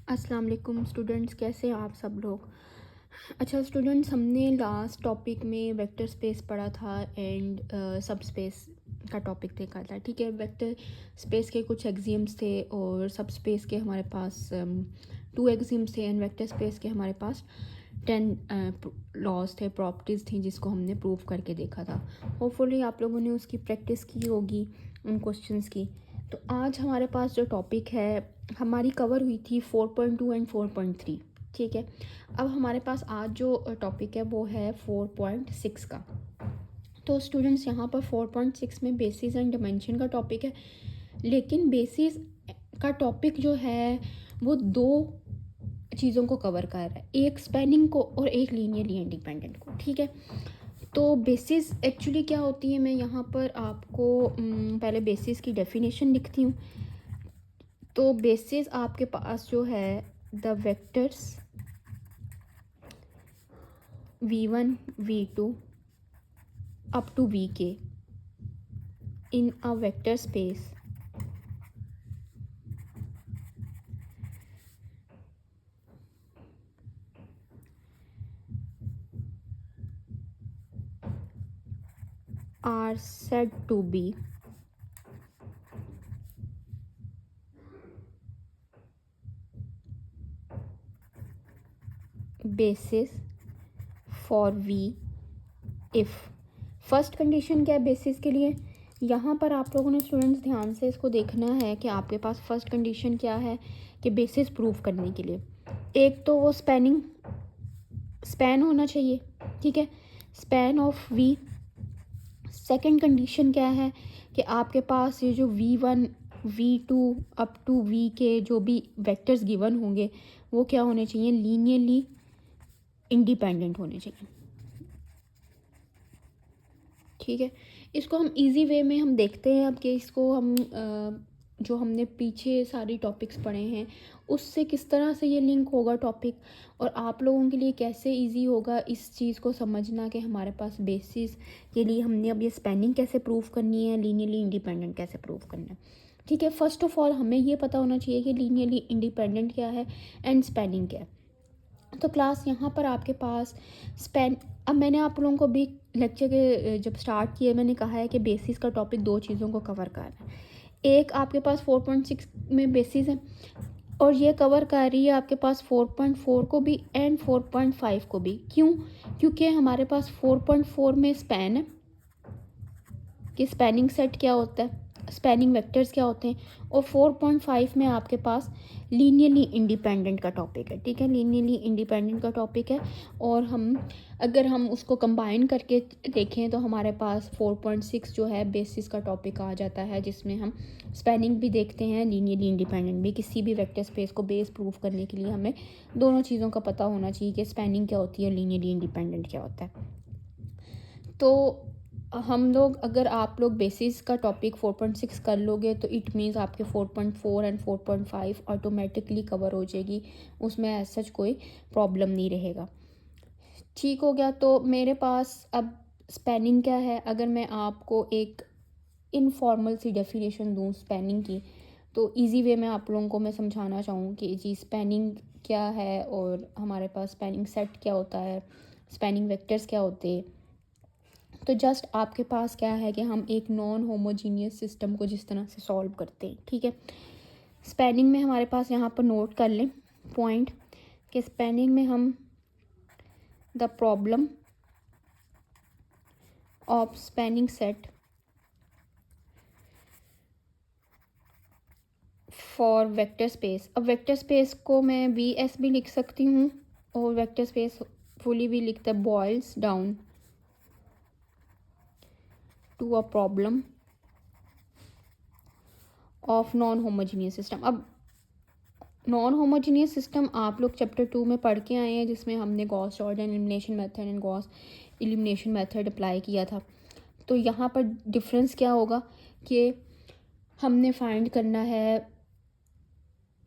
अस्सलाम वालेकुम स्टूडेंट्स, कैसे हैं आप सब लोग। अच्छा स्टूडेंट्स, हमने लास्ट टॉपिक में वेक्टर स्पेस पढ़ा था एंड सब स्पेस का टॉपिक देखा था। ठीक है, वेक्टर स्पेस के कुछ एक्सियम्स थे और सब स्पेस के हमारे पास 2 एक्सियम्स थे एंड वेक्टर स्पेस के हमारे पास 10 लॉज थे, प्रॉपर्टीज़ थी जिसको हमने प्रूव करके देखा था। होपफुली आप लोगों ने उसकी प्रैक्टिस की होगी उन क्वेश्चंस की। तो आज हमारे पास जो टॉपिक है हमारी कवर हुई थी 4.2 एंड 4.3। ठीक है, अब हमारे पास आज जो टॉपिक है वो है 4.6 का। तो स्टूडेंट्स यहाँ पर 4.6 में बेसिस एंड डायमेंशन का टॉपिक है, लेकिन बेसिस का टॉपिक जो है वो 2 चीज़ों को कवर कर रहा है, एक स्पैनिंग को और एक लीनियरली इंडिपेंडेंट को। ठीक है, तो बेसिस एक्चुअली क्या होती है, मैं यहाँ पर आपको पहले बेसिस की डेफिनेशन लिखती हूँ। तो बेसिस आपके पास जो है the vectors v1 v2 up to vk in a vector space are said to be basis for v if। First condition क्या है बेसिस के लिए, यहाँ पर आप लोगों ने स्टूडेंट्स ध्यान से इसको देखना है कि आपके पास फर्स्ट कंडीशन क्या है कि बेसिस प्रूफ करने के लिए एक तो वो स्पैन होना चाहिए। ठीक है, span of V. Second condition क्या है कि आपके पास ये जो v1 v2 up to v के जो भी वेक्टर्स गिवन होंगे वो क्या होने चाहिए, लीनियरली इंडिपेंडेंट होने चाहिए। ठीक है, इसको हम इजी वे में हम देखते हैं अब कि इसको हम जो हमने पीछे सारी टॉपिक्स पढ़े हैं उससे किस तरह से ये लिंक होगा टॉपिक, और आप लोगों के लिए कैसे इजी होगा इस चीज़ को समझना कि हमारे पास बेसिस के लिए हमने अब ये स्पैनिंग कैसे प्रूफ करनी है, लीनियरली इंडिपेंडेंट कैसे प्रूफ करना है। ठीक है, फर्स्ट ऑफ ऑल हमें ये पता होना चाहिए कि लीनियरली इंडिपेंडेंट क्या है एंड स्पैनिंग क्या है। तो क्लास यहाँ पर आपके पास स्पैन, अब मैंने आप लोगों को भी लेक्चर के जब स्टार्ट किए मैंने कहा है कि बेसिस का टॉपिक 2 चीज़ों को कवर कर रहा है। एक आपके पास 4.6 में बेसिस है और ये कवर कर रही है आपके पास 4.4 को भी एंड 4.5 को भी। क्यों? क्योंकि हमारे पास 4.4 में स्पैन है कि स्पैनिंग सेट क्या होता है, स्पैनिंग वेक्टर्स क्या होते हैं, और 4.5 में आपके पास लीनियरली इंडिपेंडेंट का टॉपिक है। ठीक है, लीनियरली इंडिपेंडेंट का टॉपिक है और अगर हम उसको कंबाइन करके देखें तो हमारे पास 4.6 जो है बेसिस का टॉपिक आ जाता है, जिसमें हम स्पैनिंग भी देखते हैं, लीनियरली इंडिपेंडेंट भी। किसी भी वेक्टर स्पेस को बेस प्रूफ करने के लिए हमें दोनों चीज़ों का पता होना चाहिए कि स्पैनिंग क्या होती है, लीनियरली इंडिपेंडेंट क्या होता है। तो हम लोग, अगर आप लोग बेसिस का टॉपिक 4.6 कर लोगे तो इट मीन्स आपके 4.4 एंड 4.5 ऑटोमेटिकली कवर हो जाएगी, उसमें ऐसा कोई प्रॉब्लम नहीं रहेगा। ठीक हो गया, तो मेरे पास अब स्पैनिंग क्या है, अगर मैं आपको एक इनफॉर्मल सी डेफिनेशन दूँ स्पैनिंग की तो इजी वे में आप लोगों को मैं समझाना चाहूँ कि जी स्पैनिंग क्या है और हमारे पास स्पैनिंग सेट क्या होता है, स्पैनिंग वेक्टर्स क्या होते हैं। तो जस्ट आपके पास क्या है कि हम एक नॉन होमोजीनियस सिस्टम को जिस तरह से सॉल्व करते हैं। ठीक है, स्पैनिंग में हमारे पास यहाँ पर नोट कर लें पॉइंट कि स्पैनिंग में हम the problem of spanning set for vector space, अब वेक्टर स्पेस को मैं वी एस भी लिख सकती हूँ और वेक्टर स्पेस फुली भी लिखता है, boils down to a problem of non homogeneous system. अब नॉन होमोजीनियस सिस्टम आप लोग चैप्टर 2 में पढ़ के आए हैं, जिसमें हमने Gauss Jordan elimination method and Gauss elimination method apply किया था। तो यहाँ पर डिफरेंस क्या होगा कि हमने फाइंड करना है,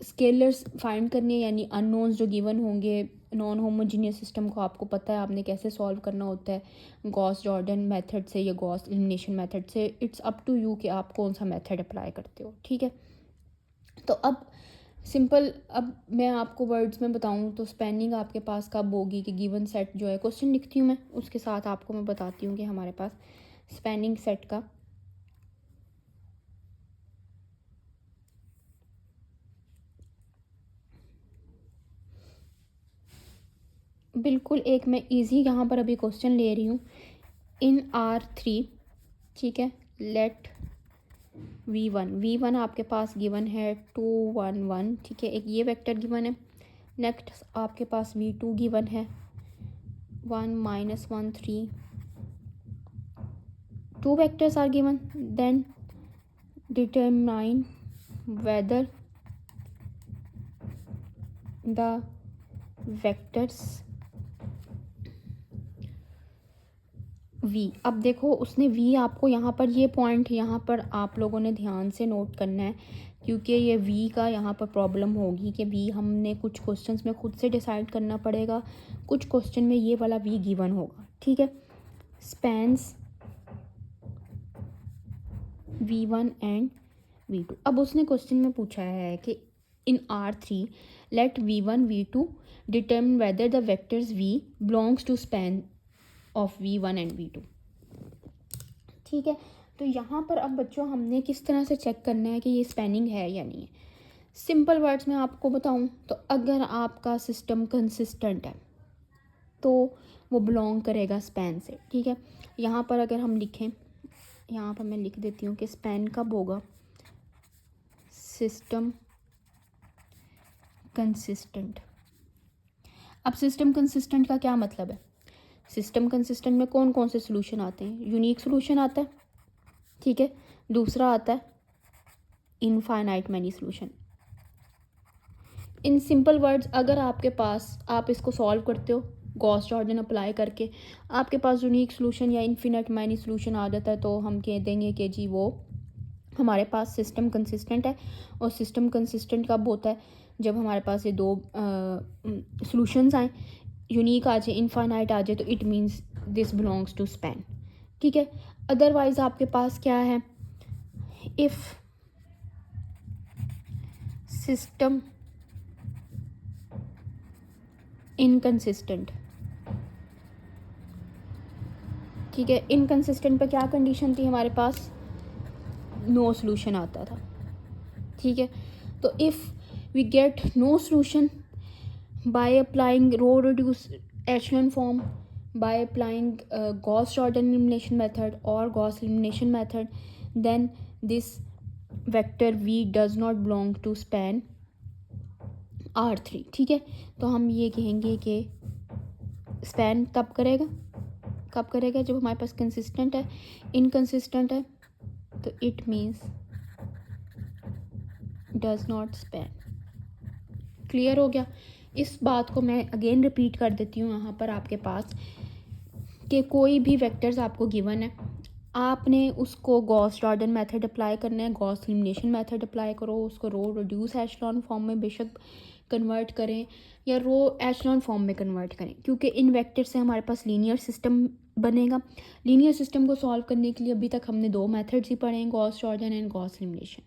स्केलर्स फाइंड करने, यानी अननोन्स जो गिवन होंगे नॉन होमोजीनियस सिस्टम को आपको पता है आपने कैसे सॉल्व करना होता है, गॉस जॉर्डन मेथड से या गॉस एलिमिनेशन मेथड से। इट्स अप टू यू कि आप कौन सा मेथड अप्लाई करते हो। ठीक है, तो अब सिंपल। अब मैं आपको वर्ड्स में बताऊं तो स्पैनिंग आपके पास कब होगी कि गिवन सेट जो है, क्वेश्चन लिखती हूँ मैं, उसके साथ आपको मैं बताती हूँ कि हमारे पास स्पैनिंग सेट का बिल्कुल एक मैं इजी यहाँ पर अभी क्वेश्चन ले रही हूँ। इन R3, ठीक है, लेट V1 आपके पास गिवन है 2 1 1, ठीक है, एक ये वेक्टर गिवन है। नेक्स्ट आपके पास V2 गिवन है 1 -1 3, two vectors are given. Then determine whether the vectors v, अब देखो उसने v आपको यहाँ पर ये पॉइंट यहाँ पर आप लोगों ने ध्यान से नोट करना है, क्योंकि ये v का यहाँ पर प्रॉब्लम होगी कि v हमने कुछ क्वेश्चंस में खुद से डिसाइड करना पड़ेगा, कुछ क्वेश्चन में ये वाला v गिवन होगा, ठीक है। Spans V1 and V2। अब उसने क्वेश्चन में पूछा है कि in R3 let V1 V2 determine whether the vectors V belongs to span of V1 and V2, ठीक है। तो यहाँ पर अब बच्चों हमने किस तरह से चेक करना है कि ये स्पैनिंग है या नहीं है। सिंपल वर्ड्स में आपको बताऊँ तो अगर आपका सिस्टम कंसिस्टेंट है तो वो बिलोंग करेगा स्पैन से, ठीक है। यहाँ पर अगर हम लिखें, यहाँ पर मैं लिख देती हूँ कि स्पैन कब होगा, सिस्टम कंसिस्टेंट। अब सिस्टम कंसिस्टेंट का क्या मतलब है, सिस्टम कंसिस्टेंट में कौन कौन से सोल्यूशन आते हैं, यूनिक सोल्यूशन आता है, ठीक है, दूसरा आता है infinite many solution. In simple words अगर आपके पास आप इसको सॉल्व करते हो गॉस जॉर्डन अप्लाई करके, आपके पास यूनिक सोल्यूशन या इनफिनिट मैनी सोल्यूशन आ जाता है, तो हम कह देंगे कि जी वो हमारे पास सिस्टम कंसिस्टेंट है। और सिस्टम कंसिस्टेंट कब होता है, जब हमारे पास ये दो सॉल्यूशंस आए, यूनिक आ जाए, इनफाइनाइट आ जाए, तो it means this belongs to span, ठीक है। अदरवाइज आपके पास क्या है, इफ़ सिस्टम इनकंसिस्टेंट, ठीक है। इनकंसिस्टेंट पे क्या कंडीशन थी हमारे पास, नो सॉल्यूशन आता था, ठीक है। तो if we get no solution by applying row reduce echelon form, by applying Gauss Jordan elimination method और Gauss elimination method, then this vector v does not belong to span R3, ठीक है। तो हम ये कहेंगे कि स्पैन कब करेगा जब हमारे पास कंसिस्टेंट है, इनकंसिस्टेंट है तो it means does not span. Clear हो गया। इस बात को मैं अगेन रिपीट कर देती हूँ यहाँ पर आपके पास कि कोई भी वेक्टर्स आपको गिवन है, आपने उसको गॉस जॉर्डन मेथड अप्लाई करना है, गॉस एलिमिनेशन मेथड अप्लाई करो, उसको रो रिड्यूस एशेलॉन फॉर्म में बेशक कन्वर्ट करें या रो एशेलॉन फॉर्म में कन्वर्ट करें, क्योंकि इन वेक्टर से हमारे पास लीनियर सिस्टम बनेगा। लीनियर सिस्टम को सॉल्व करने के लिए अभी तक हमने दो मेथड्स ही पढ़े हैं, Gauss Jordan and Gauss elimination,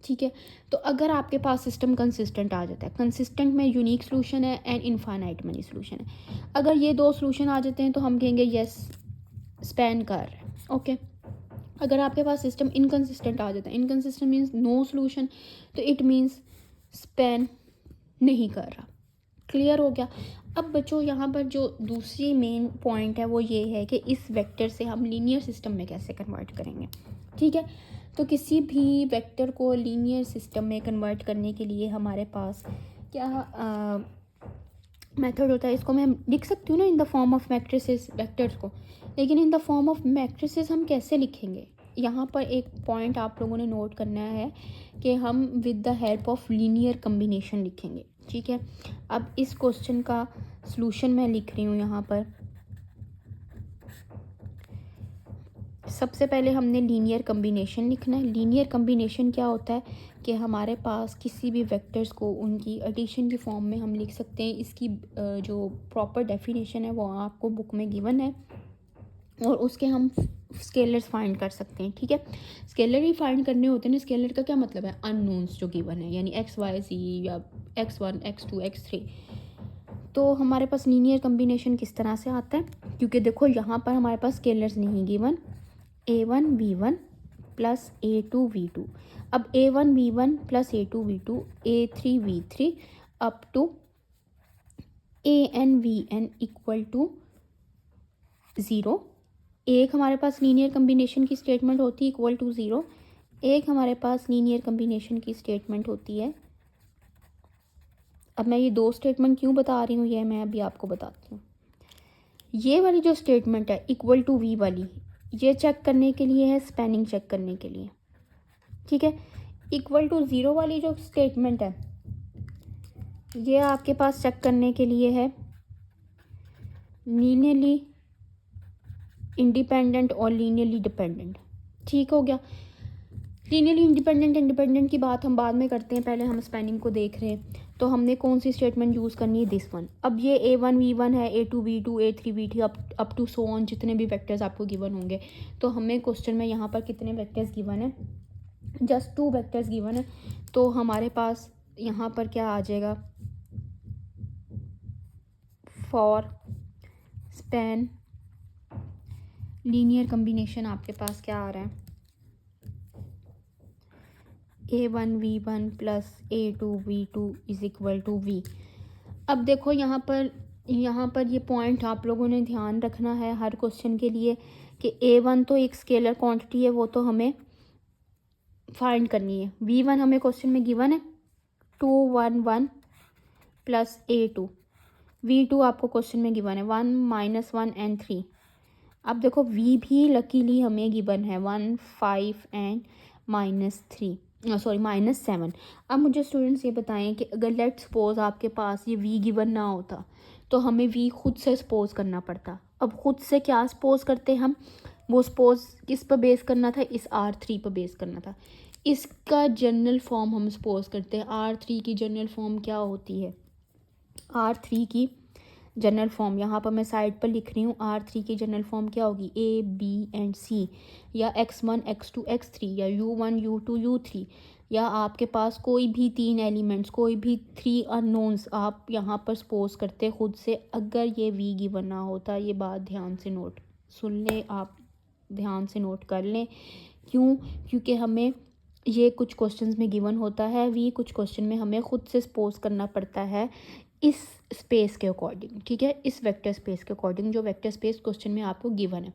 ठीक है। तो अगर आपके पास सिस्टम कंसिस्टेंट आ जाता है, कंसिस्टेंट में यूनिक सोल्यूशन है एंड इनफाइनाइट मनी सोल्यूशन है, अगर ये दो सोल्यूशन आ जाते हैं तो हम कहेंगे यस स्पैन कर रहे हैं, ओके। अगर आपके पास सिस्टम इनकंसिस्टेंट आ जाता है, इनकंसिस्टेंट मीन्स नो सोल्यूशन, तो इट मीन्स स्पैन नहीं कर रहा। क्लियर हो गया। अब बच्चों यहाँ पर जो दूसरी मेन पॉइंट है वो ये है कि इस वेक्टर से हम लीनियर सिस्टम में कैसे कन्वर्ट करेंगे, ठीक है। तो किसी भी वेक्टर को लीनियर सिस्टम में कन्वर्ट करने के लिए हमारे पास क्या मेथड होता है, इसको मैं लिख सकती हूँ ना in the form of matrices vectors को, लेकिन in the form of matrices हम कैसे लिखेंगे। यहाँ पर एक पॉइंट आप लोगों ने नोट करना है कि हम with the help of linear combination लिखेंगे, ठीक है। अब इस क्वेश्चन का सॉल्यूशन मैं लिख रही हूँ यहाँ पर। सबसे पहले हमने लीनियर कम्बिनेशन लिखना है। लीनियर कम्बिनेशन क्या होता है कि हमारे पास किसी भी वेक्टर्स को उनकी एडिशन की फॉर्म में हम लिख सकते हैं। इसकी जो प्रॉपर डेफिनेशन है वो आपको बुक में गिवन है और उसके हम स्केलर्स फाइंड कर सकते हैं, ठीक है। स्केलर ही फाइंड करने होते हैं ना। स्केलर का क्या मतलब है, अननोन्स जो गिवन है, यानी एक्स वाई ज़ी या x1 x2 x3। तो हमारे पास लीनियर कम्बिनेशन किस तरह से आता है, क्योंकि देखो यहाँ पर हमारे पास स्केलर्स नहीं given, a1 v1 plus a2 v2। अब a1 v1 plus a2 v2, a3 v3 up to an vn equal to 0। एक हमारे पास लीनियर कम्बिनेशन की स्टेटमेंट होती है इक्वल टू 0, एक हमारे पास लीनियर कम्बिनेशन की स्टेटमेंट होती है। अब मैं ये दो स्टेटमेंट क्यों बता रही हूँ, ये मैं अभी आपको बताती हूँ। ये वाली जो स्टेटमेंट है इक्वल टू वी वाली, ये चेक करने के लिए है, स्पैनिंग चेक करने के लिए, ठीक है। इक्वल टू 0 वाली जो स्टेटमेंट है ये आपके पास चेक करने के लिए है लीनियरली इंडिपेंडेंट और लीनियरली डिपेंडेंट, ठीक हो गया। लीनियरली इंडिपेंडेंट की बात हम बाद में करते हैं, पहले हम स्पैनिंग को देख रहे हैं। तो हमने कौन सी स्टेटमेंट यूज़ करनी है, दिस वन। अब ये a1 v1 है, a2 v2 a3 v3 up to so on, जितने भी वेक्टर्स आपको गिवन होंगे। तो हमें क्वेश्चन में यहाँ पर कितने वेक्टर्स गिवन है, जस्ट 2 वेक्टर्स गिवन है। तो हमारे पास यहाँ पर क्या आ जाएगा, फॉर स्पैन लीनियर कम्बिनेशन आपके पास क्या आ रहा है, a1 v1 plus a2 v2 is equal to v। अब देखो यहाँ पर ये पॉइंट आप लोगों ने ध्यान रखना है हर क्वेश्चन के लिए कि a1 तो एक स्केलर क्वांटिटी है, वो तो हमें फाइंड करनी है। v1 हमें क्वेश्चन में गिवन है 2 1 1 प्लस a2, v2 आपको क्वेश्चन में गिवन है 1 -1 एंड 3। अब देखो v भी लकीली हमें गिवन है 1 5 एंड -3 सॉरी -7। अब मुझे स्टूडेंट्स ये बताएं कि अगर लेट सपोज आपके पास ये v गिवन ना होता तो हमें v खुद से सपोज करना पड़ता। अब खुद से क्या सपोज करते हम, वो सपोज किस पर बेस करना था, इस R3 पर बेस करना था। इसका जनरल फॉर्म हम सपोज करते हैं। R3 की जनरल फॉर्म क्या होती है, R3 की जनरल फॉर्म यहाँ पर मैं साइड पर लिख रही हूँ। R3 की जनरल फॉर्म क्या होगी, A B एंड C, या x1 x2 x3, या u1 u2 u3, या आपके पास कोई भी 3 एलिमेंट्स, कोई भी 3 अननोन्स आप यहाँ पर सपोज करते खुद से। अगर ये v गिवन ना होता, ये बात ध्यान से नोट सुन लें, आप ध्यान से नोट कर लें। क्यों, क्योंकि हमें ये कुछ क्वेश्चंस में गिवन होता है v, कुछ क्वेश्चन में हमें खुद से सपोज करना पड़ता है इस स्पेस के अकॉर्डिंग, ठीक है, इस वेक्टर स्पेस के अकॉर्डिंग जो वेक्टर स्पेस क्वेश्चन में आपको गिवन है।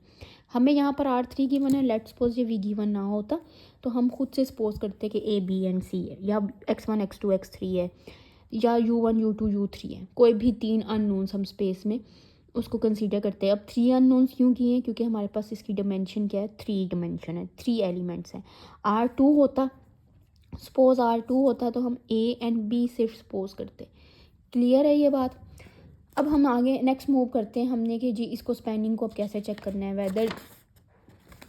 हमें यहाँ पर R3 गिवन है, लेट सपोज ये v गिवन ना होता तो हम खुद से सपोज करते कि A B एंड C है, या x1 x2 x3 है, या u1 u2 u3 है। कोई भी 3 अननोन्स हम स्पेस में उसको कंसीडर करते हैं। अब 3 अननोन्स क्यों किए हैं, क्योंकि हमारे पास इसकी डिमेंशन क्या है, 3 डिमेंशन है, 3 एलिमेंट्स हैं। R2 होता, सपोज R2 होता तो हम A एंड B सिर्फ सपोज करते। क्लियर है ये बात। अब हम आगे नेक्स्ट मूव करते हैं हमने कि जी इसको स्पैनिंग को अब कैसे चेक करना है, वेदर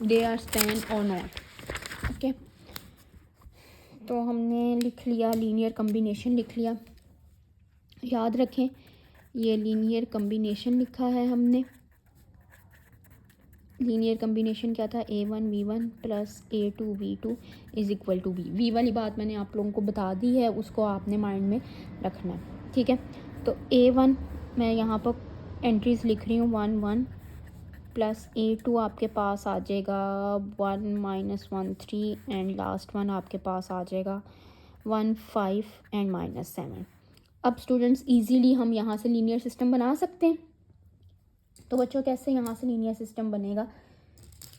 दे आर स्पैन और नॉट। ओके, तो हमने लिख लिया लीनियर कम्बिनेशन, लिख लिया, याद रखें ये लीनियर कम्बिनेशन लिखा है हमने। लीनियर कम्बिनेशन क्या था, a1 v1 plus a2 v2 is equal to v। v वाली बात मैंने आप लोगों को बता दी है, उसको आपने माइंड में रखना है, ठीक है। तो a1 मैं यहाँ पर एंट्रीज लिख रही हूँ 1 1 प्लस a2 आपके पास आ जाएगा 1 -1 3 एंड लास्ट वन आपके पास आ जाएगा 1 5 एंड -7। अब स्टूडेंट्स इजीली हम यहाँ से लीनियर सिस्टम बना सकते हैं। तो बच्चों कैसे यहाँ से लीनियर सिस्टम बनेगा,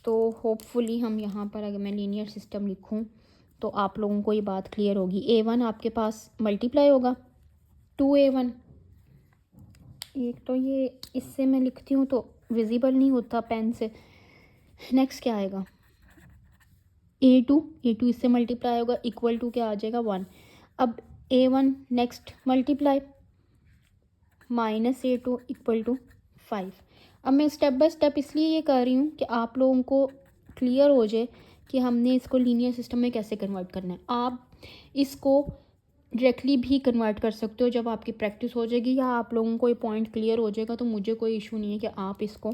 तो होपफुली हम यहाँ पर अगर मैं लीनियर सिस्टम लिखूँ तो आप लोगों को ये बात क्लियर होगी। a1 आपके पास मल्टीप्लाई होगा 2a1, एक तो ये इससे मैं लिखती हूँ तो विजिबल नहीं होता पेन से। नेक्स्ट क्या आएगा, a2 इससे मल्टीप्लाई होगा, इक्वल टू क्या आ जाएगा 1। अब a1 next multiply -a2 equal to 5। अब मैं स्टेप बाय स्टेप इसलिए ये कर रही हूँ कि आप लोगों को क्लियर हो जाए कि हमने इसको लीनियर सिस्टम में कैसे कन्वर्ट करना है। आप इसको डायरेक्टली भी कन्वर्ट कर सकते हो जब आपकी प्रैक्टिस हो जाएगी, या आप लोगों को ये पॉइंट क्लियर हो जाएगा तो मुझे कोई इशू नहीं है कि आप इसको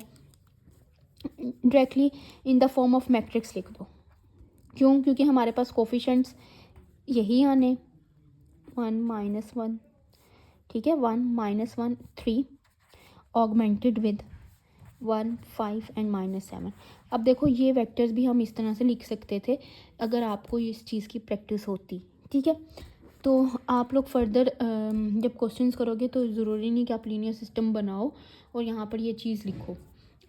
directly in the form of matrix लिख दो। क्यों? क्योंकि हमारे पास कोफिशेंट्स यही आने 1 - 1, ठीक है, 1 - 1 3 ऑगमेंटेड विद 1 5 एंड -7। अब देखो ये वेक्टर्स भी हम इस तरह से लिख सकते थे अगर आपको इस चीज़ की प्रैक्टिस होती, ठीक है। तो आप लोग फर्दर जब क्वेश्चंस करोगे तो ज़रूरी नहीं कि आप लीनियर सिस्टम बनाओ और यहाँ पर ये चीज़ लिखो।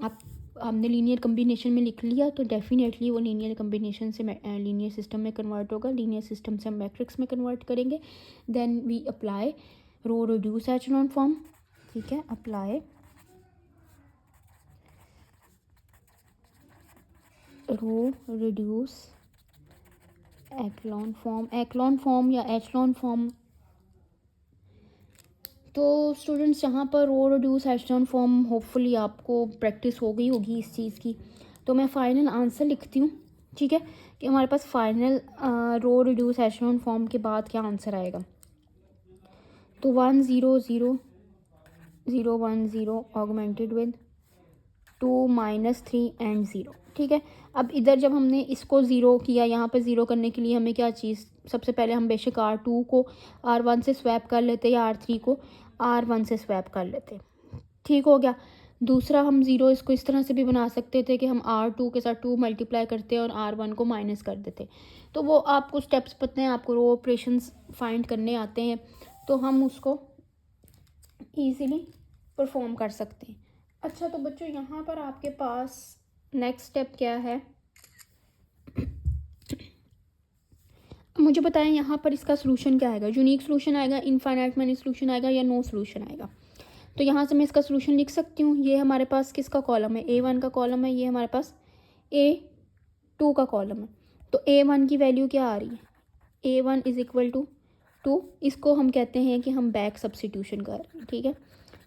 आप आपने लीनियर कम्बिनेशन में लिख लिया तो डेफिनेटली वो लीनियर कम्बिनेशन से लीनियर सिस्टम में कन्वर्ट होगा। लीनियर सिस्टम से हम मैट्रिक्स में कन्वर्ट करेंगे। Then we apply row reduce echelon form, ठीक है, apply row reduce echelon form या एचलॉन फॉर्म। तो स्टूडेंट्स यहाँ पर row reduce echelon form hopefully आपको प्रैक्टिस हो गई होगी इस चीज़ की। तो मैं फाइनल आंसर लिखती हूँ, ठीक है, कि हमारे पास final row reduce echelon form के बाद क्या आंसर आएगा। तो 1 0 0 0 1 0 ऑगमेंटेड विद 2 -3 एंड 0, ठीक है। अब इधर जब हमने इसको ज़ीरो किया, यहाँ पे ज़ीरो करने के लिए हमें क्या चीज़, सबसे पहले हम बेशक R2 को R1 से स्वैप कर लेते या R3 को R1 से स्वैप कर लेते, ठीक हो गया। दूसरा हम ज़ीरो इसको इस तरह से भी बना सकते थे कि हम R2 के साथ 2 मल्टीप्लाई करते और R1 को माइनस कर देते। तो वो आपको स्टेप्स पता हैं, आपको रो ऑपरेशंस फाइंड करने आते हैं, तो हम उसको ईज़िली परफॉर्म कर सकते हैं। अच्छा, तो बच्चों यहाँ पर आपके पास नेक्स्ट स्टेप क्या है, मुझे बताएं यहाँ पर इसका सोल्यूशन क्या आएगा। यूनिक सोल्यूशन आएगा, इनफाइनाइट मैनी सोल्यूशन आएगा या नो सोल्यूशन आएगा। तो यहाँ से मैं इसका सोल्यूशन लिख सकती हूँ। ये हमारे पास किसका कॉलम है, A1 का कॉलम है, ये हमारे पास A2 का कॉलम है। तो A1 की वैल्यू क्या आ रही है, A1 = 2। इसको हम कहते हैं कि हम बैक सब्स्टिट्यूशन कर रहे हैं, ठीक है।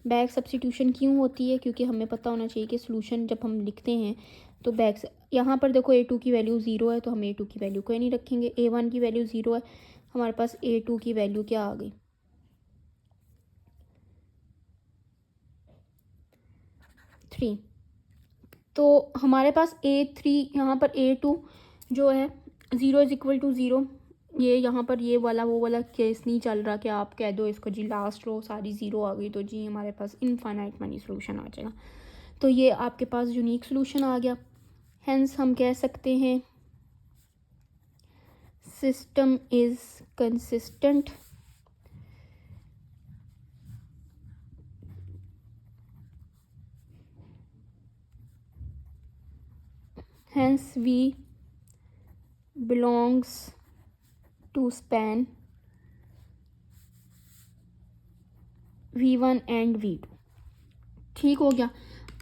बैक सब्स्टिट्यूशन क्यों होती है, क्योंकि हमें पता होना चाहिए कि सोल्यूशन जब हम लिखते हैं तो बैक, यहाँ पर देखो A2 की वैल्यू 0 है तो हम A2 की वैल्यू कोई नहीं रखेंगे। A1 की वैल्यू 0 है, हमारे पास A2 की वैल्यू क्या आ गई, 3। तो हमारे पास A3, यहाँ पर A2 जो है 0 = 0। ये यहाँ पर ये वाला वो वाला केस नहीं चल रहा कि आप कह दो इसको जी लास्ट रो सारी 0 आ गई तो जी हमारे पास इनफाइनाइट मनी सोल्यूशन आ जाएगा। तो ये आपके पास यूनिक सोल्यूशन आ गया। हेंस हम कह सकते हैं system is consistent hence V belongs to span V1 and V2, ठीक हो गया।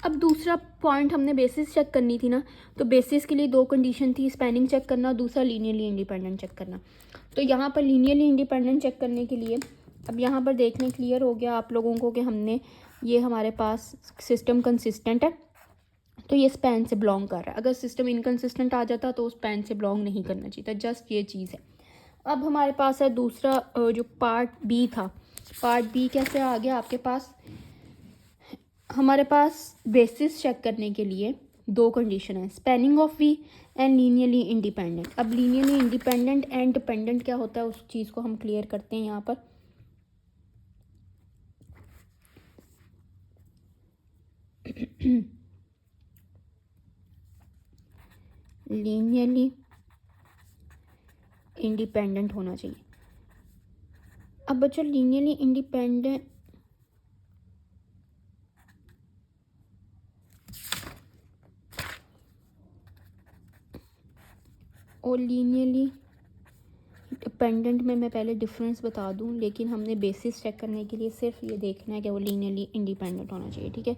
अब दूसरा पॉइंट हमने बेसिस चेक करनी थी ना, तो बेसिस के लिए 2 कंडीशन थी, स्पैनिंग चेक करना, दूसरा लीनियरली इंडिपेंडेंट चेक करना। तो यहाँ पर लीनियरली इंडिपेंडेंट चेक करने के लिए अब यहाँ पर देखने क्लियर हो गया आप लोगों को कि हमने ये हमारे पास सिस्टम कंसिस्टेंट है तो ये स्पैन से बिलोंग कर रहा है। अगर सिस्टम इनकंसिस्टेंट आ जाता तो स्पैन से बिलोंग नहीं करना चाहिए था, जस्ट ये चीज़ है। अब हमारे पास है दूसरा जो पार्ट बी था। पार्ट बी कैसे आ गया आपके पास, हमारे पास बेसिस चेक करने के लिए 2 कंडीशन है, spanning of V and linearly independent. अब लीनियरली इंडिपेंडेंट एंड डिपेंडेंट क्या होता है उस चीज़ को हम क्लियर करते हैं यहाँ पर। लीनियरली इंडिपेंडेंट होना चाहिए। अब बच्चों लीनियरली इंडिपेंडेंट और लीनियरली डिपेंडेंट में मैं पहले डिफरेंस बता दूं, लेकिन हमने बेसिस चेक करने के लिए सिर्फ ये देखना है कि वो लीनियरली इंडिपेंडेंट होना चाहिए, ठीक है।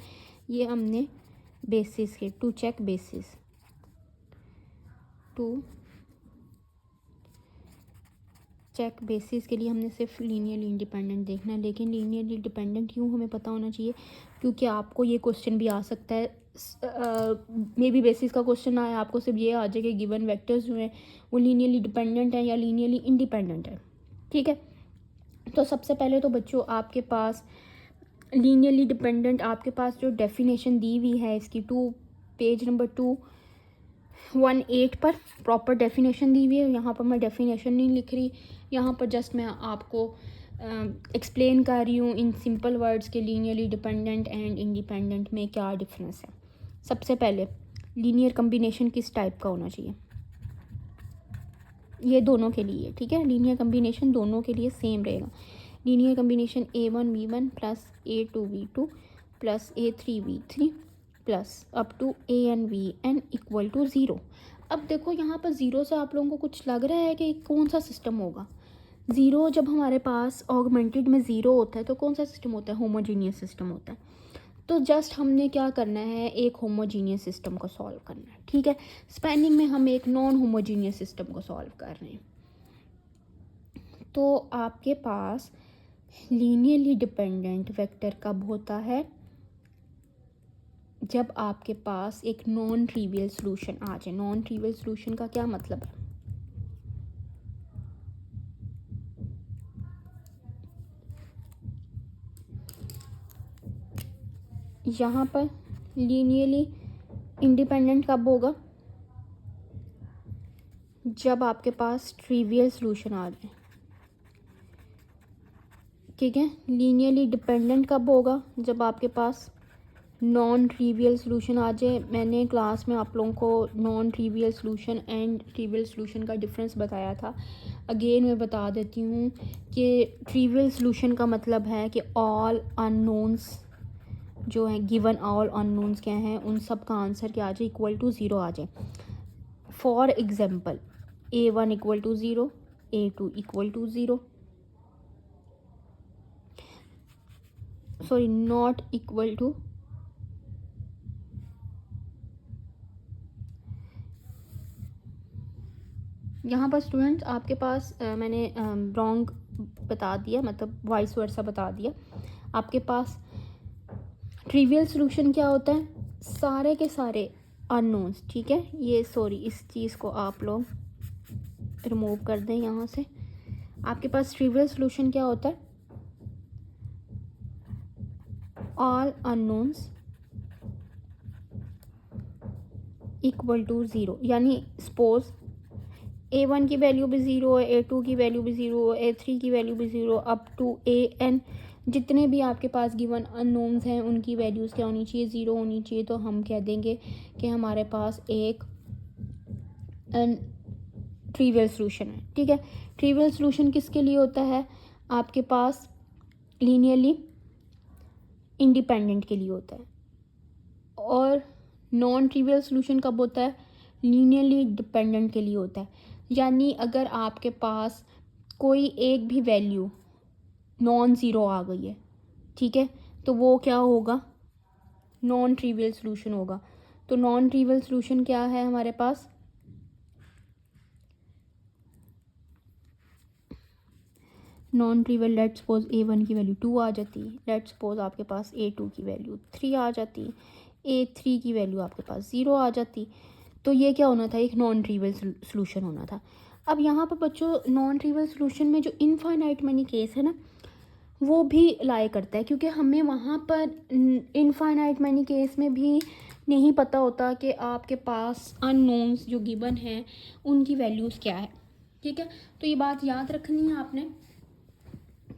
ये हमने बेसिस के टू चेक बेसिस के लिए हमने सिर्फ लीनियरली इंडिपेंडेंट देखना है। लेकिन लीनियरली डिपेंडेंट क्यों हमें पता होना चाहिए, क्योंकि आपको ये क्वेश्चन भी आ सकता है, मे बी बेसिस का क्वेश्चन आया आपको सिर्फ ये आ जाए कि गिवन वेक्टर्स जो हैं वो लीनियरली डिपेंडेंट है या लीनियरली इंडिपेंडेंट है, ठीक है। तो सबसे पहले तो बच्चों आपके पास लीनियरली डिपेंडेंट, आपके पास जो डेफिनेशन दी हुई है इसकी 2 पेज नंबर 218 पर प्रॉपर डेफिनेशन दी हुई है। यहाँ पर मैं डेफिनेशन नहीं लिख रही, यहाँ पर जस्ट मैं आपको एक्सप्लेन कर रही हूँ इन सिंपल वर्ड्स के लीनियरली डिपेंडेंट एंड इंडिपेंडेंट में क्या डिफरेंस है। सबसे पहले लीनियर कम्बिनेशन किस टाइप का होना चाहिए, ये दोनों के लिए, ठीक है। लीनियर कम्बिनेशन दोनों के लिए सेम रहेगा। Linear combination A1V1 plus A2V2 plus A3V3 plus up to ANVN equal to 0। अब देखो यहाँ पर 0 से आप लोगों को कुछ लग रहा है कि कौन सा सिस्टम होगा। 0 जब हमारे पास ऑगमेंटेड में 0 होता है तो कौन सा सिस्टम होता है, होमोजीनियस सिस्टम होता है। तो जस्ट हमने क्या करना है, एक होमोजीनियस सिस्टम को सॉल्व करना है, ठीक है। स्पैनिंग में हम एक नॉन होमोजीनियस सिस्टम को सॉल्व कर रहे हैं। तो आपके पास लीनियरली डिपेंडेंट वेक्टर कब होता है, जब आपके पास एक नॉन ट्रिवियल सॉल्यूशन आ जाए। नॉन ट्रिवियल सॉल्यूशन का क्या मतलब है, यहाँ पर लीनियरली इंडिपेंडेंट कब होगा, जब आपके पास ट्रिवियल सॉल्यूशन आ जाए, ठीक है। लीनियरली डिपेंडेंट कब होगा, जब आपके पास नॉन ट्रिवियल सॉल्यूशन आ जाए। मैंने क्लास में आप लोगों को non trivial solution and trivial solution का डिफरेंस बताया था। अगेन मैं बता देती हूँ कि ट्रिवियल सॉल्यूशन का मतलब है कि ऑल अननोन्स जो है, गिवन ऑल अननोन्स क्या हैं, उन सब का आंसर क्या आ जाए, इक्वल टू 0 आ जाए। For example A1 equal to 0, A2 equal to 0, sorry not equal to, यहाँ पर स्टूडेंट्स आपके पास मैंने रॉन्ग बता दिया, मतलब वाइस वर्सा बता दिया। आपके पास ट्रिवियल सॉल्यूशन क्या होता है, सारे के सारे अननोन्स, ठीक है। ये सॉरी इस चीज़ को आप लोग रिमूव कर दें यहाँ से। आपके पास ट्रिवियल सॉल्यूशन क्या होता है, ऑल अननोन्स इक्वल टू 0। यानी सपोज A1 की वैल्यू भी 0 है, A2 की वैल्यू भी 0 है, A3 की वैल्यू भी 0 अप टू AN, जितने भी आपके पास गिवन अननोन्स हैं उनकी वैल्यूज़ क्या होनी चाहिए, 0 होनी चाहिए। तो हम कह देंगे कि हमारे पास एक ट्रिवियल सॉल्यूशन है, ठीक है। ट्रिवियल सॉल्यूशन किसके लिए होता है, आपके पास लीनियरली इंडिपेंडेंट के लिए होता है। और नॉन ट्रिवियल सॉल्यूशन कब होता है, लीनियरली डिपेंडेंट के लिए होता है। यानी अगर आपके पास कोई एक भी वैल्यू नॉन ज़ीरो आ गई है, ठीक है, तो वो क्या होगा, नॉन ट्रिवियल सॉल्यूशन होगा। तो नॉन ट्रिवियल सॉल्यूशन क्या है हमारे पास, non trivial let's suppose A1 की वैल्यू 2 आ जाती है, लेट्स सपोज आपके पास A2 की वैल्यू 3 आ जाती है, A3 की वैल्यू आपके पास 0 आ जाती। तो ये क्या होना था, एक नॉन ट्रिवियल सॉल्यूशन होना था। अब यहाँ पर बच्चों नॉन ट्रिवियल सॉल्यूशन में जो इनफाइनाइट मैनी केस है ना, वो भी लाया करता है, क्योंकि हमें वहाँ पर इनफाइनाइट मैनी केस में भी नहीं पता होता कि आपके पास अननोन्स जो गिवन हैं उनकी वैल्यूज़ क्या है, ठीक है। तो ये बात याद रखनी है आपने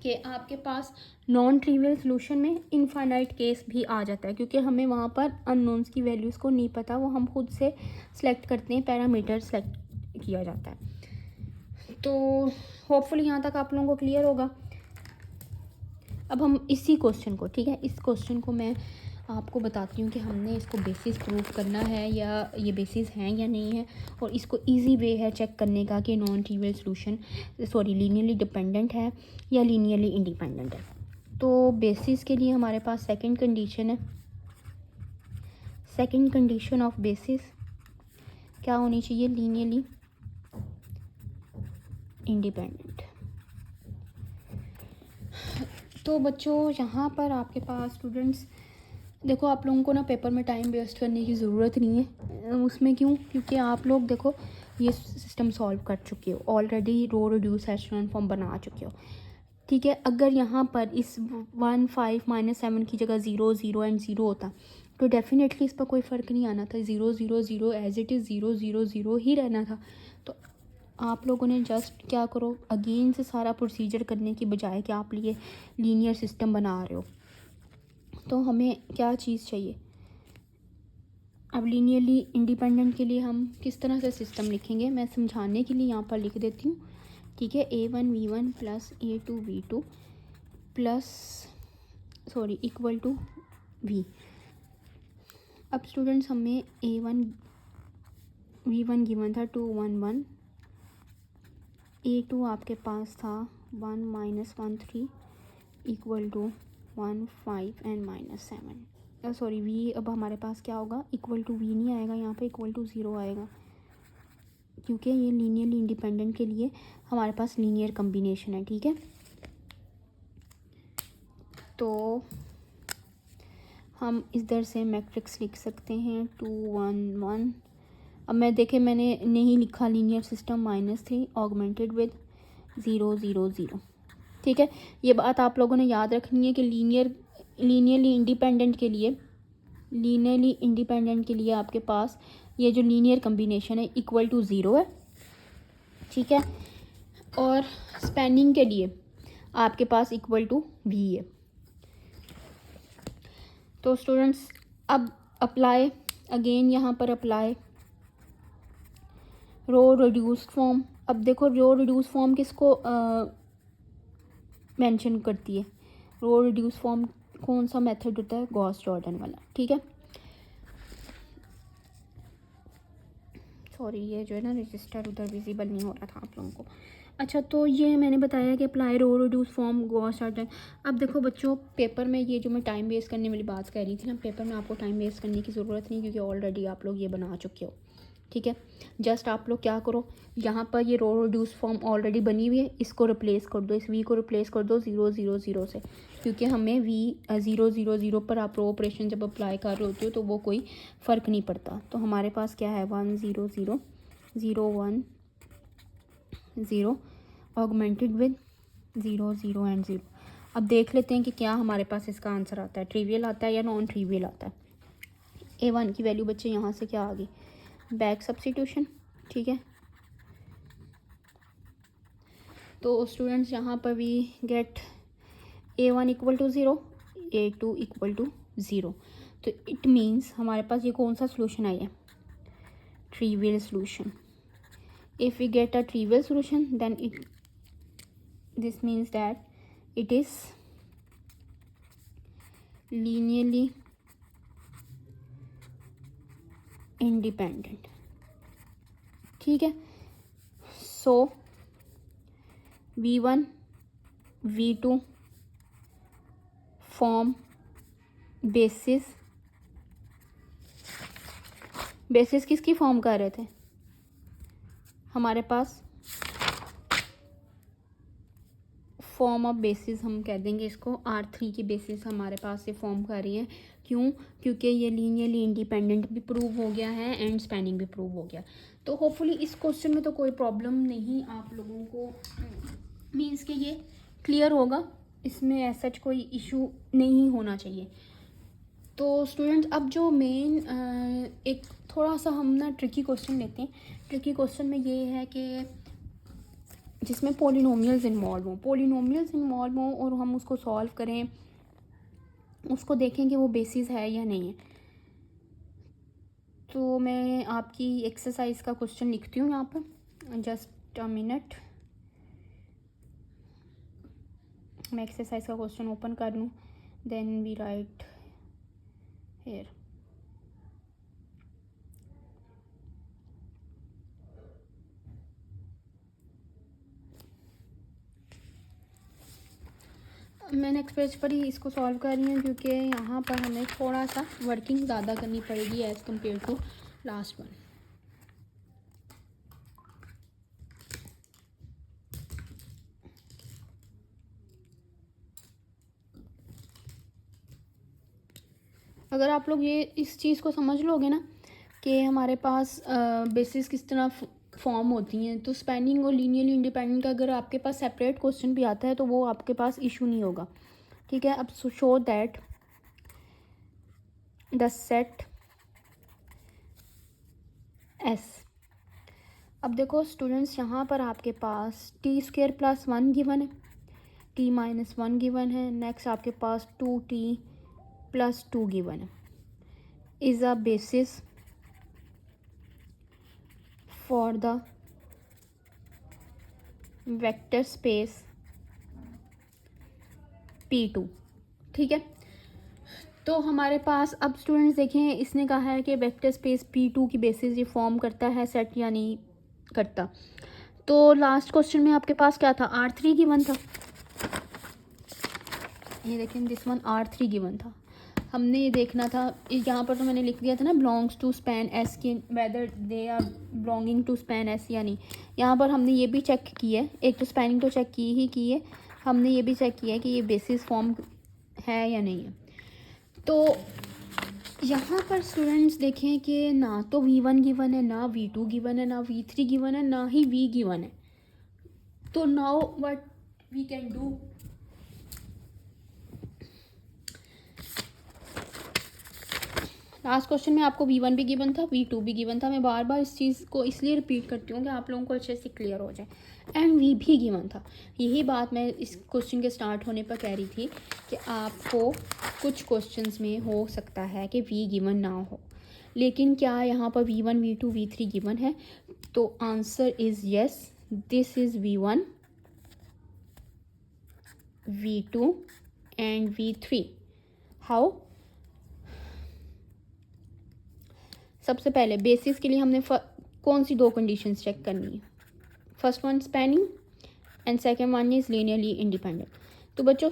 कि आपके पास नॉन ट्रिवियल सॉल्यूशन में इनफाइनाइट केस भी आ जाता है, क्योंकि हमें वहाँ पर अननोन्स की वैल्यूज़ को नहीं पता, वो हम खुद से सिलेक्ट करते हैं, पैरामीटर सेलेक्ट किया जाता है। तो होपफुली यहाँ तक आप लोगों को क्लियर होगा। अब हम इसी क्वेश्चन को, ठीक है, इस क्वेश्चन को मैं आपको बताती हूँ कि हमने इसको बेसिस प्रूफ करना है या ये बेसिस हैं या नहीं है, और इसको इजी वे है चेक करने का कि non trivial solution sorry linearly dependent है या लीनियरली इंडिपेंडेंट है। तो बेसिस के लिए हमारे पास सेकंड कंडीशन है। सेकंड कंडीशन ऑफ बेसिस क्या होनी चाहिए, लीनियरली इंडिपेंडेंट। तो बच्चों यहाँ पर आपके पास स्टूडेंट्स देखो, आप लोगों को ना पेपर में टाइम वेस्ट करने की ज़रूरत नहीं है। उसमें क्यों, क्योंकि आप लोग देखो ये सिस्टम सॉल्व कर चुके हो ऑलरेडी, रो रिड्यूस एशेलॉन फॉर्म बना चुके हो, ठीक है। अगर यहाँ पर इस 1 5 -7 की जगह 0 0 एंड 0 होता तो डेफिनेटली इस पर कोई फ़र्क नहीं आना था, 0 0 0 एज इट इज़ 0 0 0 ही रहना था। तो आप लोगों ने जस्ट क्या करो, अगेन से सारा प्रोसीजर करने की बजाय कि आप ये लीनियर सिस्टम बना रहे हो, तो हमें क्या चीज़ चाहिए। अब लीनियरली इंडिपेंडेंट के लिए हम किस तरह से सिस्टम लिखेंगे, मैं समझाने के लिए यहाँ पर लिख देती हूँ, ठीक है। a1 v1 plus a2 v2 plus equal to v। अब स्टूडेंट्स हमें a1 v1 गिवन था 2 1 1, a2 आपके पास था 1 minus 1 3 equal to 1 5 and minus 7। v अब हमारे पास क्या होगा, इक्वल टू v नहीं आएगा यहाँ पे, इक्वल टू 0 आएगा, क्योंकि ये लीनियरली इंडिपेंडेंट के लिए हमारे पास लीनियर कम्बिनेशन है, ठीक है। तो हम इधर से मैट्रिक्स लिख सकते हैं 2 1 1। अब मैंने नहीं लिखा लीनियर सिस्टम -3 ऑगमेंटेड विद 0 0 0, ठीक है। ये बात आप लोगों ने याद रखनी है कि लीनियरली इंडिपेंडेंट के लिए आपके पास ये जो लीनियर कम्बिनेशन है इक्वल टू 0 है, ठीक है। और स्पैनिंग के लिए आपके पास इक्वल टू v है। तो स्टूडेंट्स अब अप्लाई अगेन, यहाँ पर अप्लाई रो रिड्यूस्ड फॉर्म। अब देखो रो रिड्यूस फॉर्म किसको मेंशन करती है, रो रिड्यूस फॉर्म कौन सा मेथड होता है, गॉस जॉर्डन वाला, ठीक है। सॉरी ये जो है ना रजिस्टर उधर विजिबल नहीं हो रहा था आप लोगों को। अच्छा, तो ये मैंने बताया कि apply row reduce form Gauss Jordan. अब देखो बच्चों, पेपर में ये जो मैं टाइम वेस्ट करने वाली बात कह रही थी ना, पेपर में आपको टाइम वेस्ट करने की ज़रूरत नहीं, क्योंकि ऑलरेडी आप लोग ये बना चुके हो, ठीक है। जस्ट आप लोग क्या करो, यहाँ पर ये रो रिड्यूस फॉर्म ऑलरेडी बनी हुई है, इसको रिप्लेस कर दो, इस v को रिप्लेस कर दो 0 0 0 से, क्योंकि हमें v 0 0 0 पर आप रो ऑपरेशन जब अप्लाई कर रहे होते हो तो वो कोई फ़र्क नहीं पड़ता। तो हमारे पास क्या है 1 0 0 0 1 0 ऑगमेंटेड विद 0 0 एंड 0। अब देख लेते हैं कि क्या हमारे पास इसका आंसर आता है, ट्रिवियल आता है या नॉन ट्रिवियल आता है। a1 की वैल्यू बच्चे यहाँ से क्या आ गई, बैक सब्स्टिट्यूशन, ठीक है। तो स्टूडेंट्स यहाँ पर we get a1 equal to 0, a2 equal to 0। तो इट मीन्स हमारे पास ये कौन सा सोल्यूशन है, ये trivial solution. If we get a trivial solution then this means that it is linearly independent, ठीक है। So v1 v2 form basis किसकी फॉर्म कर रहे थे, हमारे पास फॉर्म ऑफ बेसिस हम कह देंगे इसको, R3 की बेसिस हमारे पास से फॉर्म कर रही है। क्यों, क्योंकि ये लीनियरली इंडिपेंडेंट भी प्रूव हो गया है एंड स्पैनिंग भी प्रूव हो गया। तो होपफुली इस क्वेश्चन में तो कोई प्रॉब्लम नहीं आप लोगों को, मीन्स कि ये क्लियर होगा, इसमें ऐसा कोई इशू नहीं होना चाहिए। तो स्टूडेंट्स अब जो मेन एक थोड़ा सा हम ना ट्रिकी क्वेश्चन लेते हैं। ट्रिकी क्वेश्चन में ये है कि जिसमें पॉलिनोमियल्स इन्वॉल्व हों और हम उसको सॉल्व करें, उसको देखें कि वो बेसिस है या नहीं है। तो मैं आपकी एक्सरसाइज का क्वेश्चन लिखती हूँ यहाँ पर, जस्ट अ मिनट, मैं एक्सरसाइज का क्वेश्चन ओपन कर लूँ, देन वी राइट हियर। मैं नेक्स्ट पेज पर ही इसको सॉल्व कर रही हूँ, क्योंकि यहाँ पर हमें थोड़ा सा वर्किंग ज़्यादा करनी पड़ेगी as compare to last one. अगर आप लोग ये इस चीज़ को समझ लोगे ना कि हमारे पास बेसिस किस तरह फॉर्म होती हैं, तो स्पैनिंग और लीनियरली इंडिपेंडेंट का अगर आपके पास सेपरेट क्वेश्चन भी आता है तो वो आपके पास इशू नहीं होगा, ठीक है। अब show that the set S. अब देखो स्टूडेंट्स, यहाँ पर आपके पास टी स्क्वेयर प्लस 1 गिवन है, टी माइनस 1 गिवन है, नेक्स्ट आपके पास 2t प्लस 2 गिवन है, is a basis for the vector space P2। ठीक है, तो हमारे पास अब स्टूडेंट्स देखें, इसने कहा है कि वेक्टर स्पेस P2 की बेसिस ये फॉर्म करता है सेट या नहीं करता। तो लास्ट क्वेश्चन में आपके पास क्या था, R3 गिवन था, ये देखें दिस वन R3 गिवन था। हमने ये देखना था, यहाँ पर तो मैंने लिख दिया था ना बिलोंग्स टू स्पैन एस की, whether they are belonging to span S या नहीं। यहाँ पर हमने ये भी चेक किया है, एक तो स्पैनिंग तो चेक की है, हमने ये भी चेक किया है कि ये बेसिस फॉर्म है या नहीं है। तो यहाँ पर स्टूडेंट्स देखें कि ना तो V1 गिवन है, ना V2 गिवन है, ना V3 गिवन है, ना ही V गिवन है। तो now what we can do, last question में आपको V1 भी गिवन था, V2 भी गिवन था। मैं बार बार इस चीज़ को इसलिए रिपीट करती हूँ कि आप लोगों को अच्छे से क्लियर हो जाए। एंड V भी गिवन था। यही बात मैं इस क्वेश्चन के स्टार्ट होने पर कह रही थी कि आपको कुछ क्वेश्चंस में हो सकता है कि V गिवन ना हो, लेकिन क्या यहाँ पर V1, V2, V3 गिवन है? तो answer is yes, this is V1, V2 and V3। How? सबसे पहले बेसिस के लिए हमने कौन सी दो कंडीशंस चेक करनी है, first one spanning and second one is linearly independent. तो बच्चों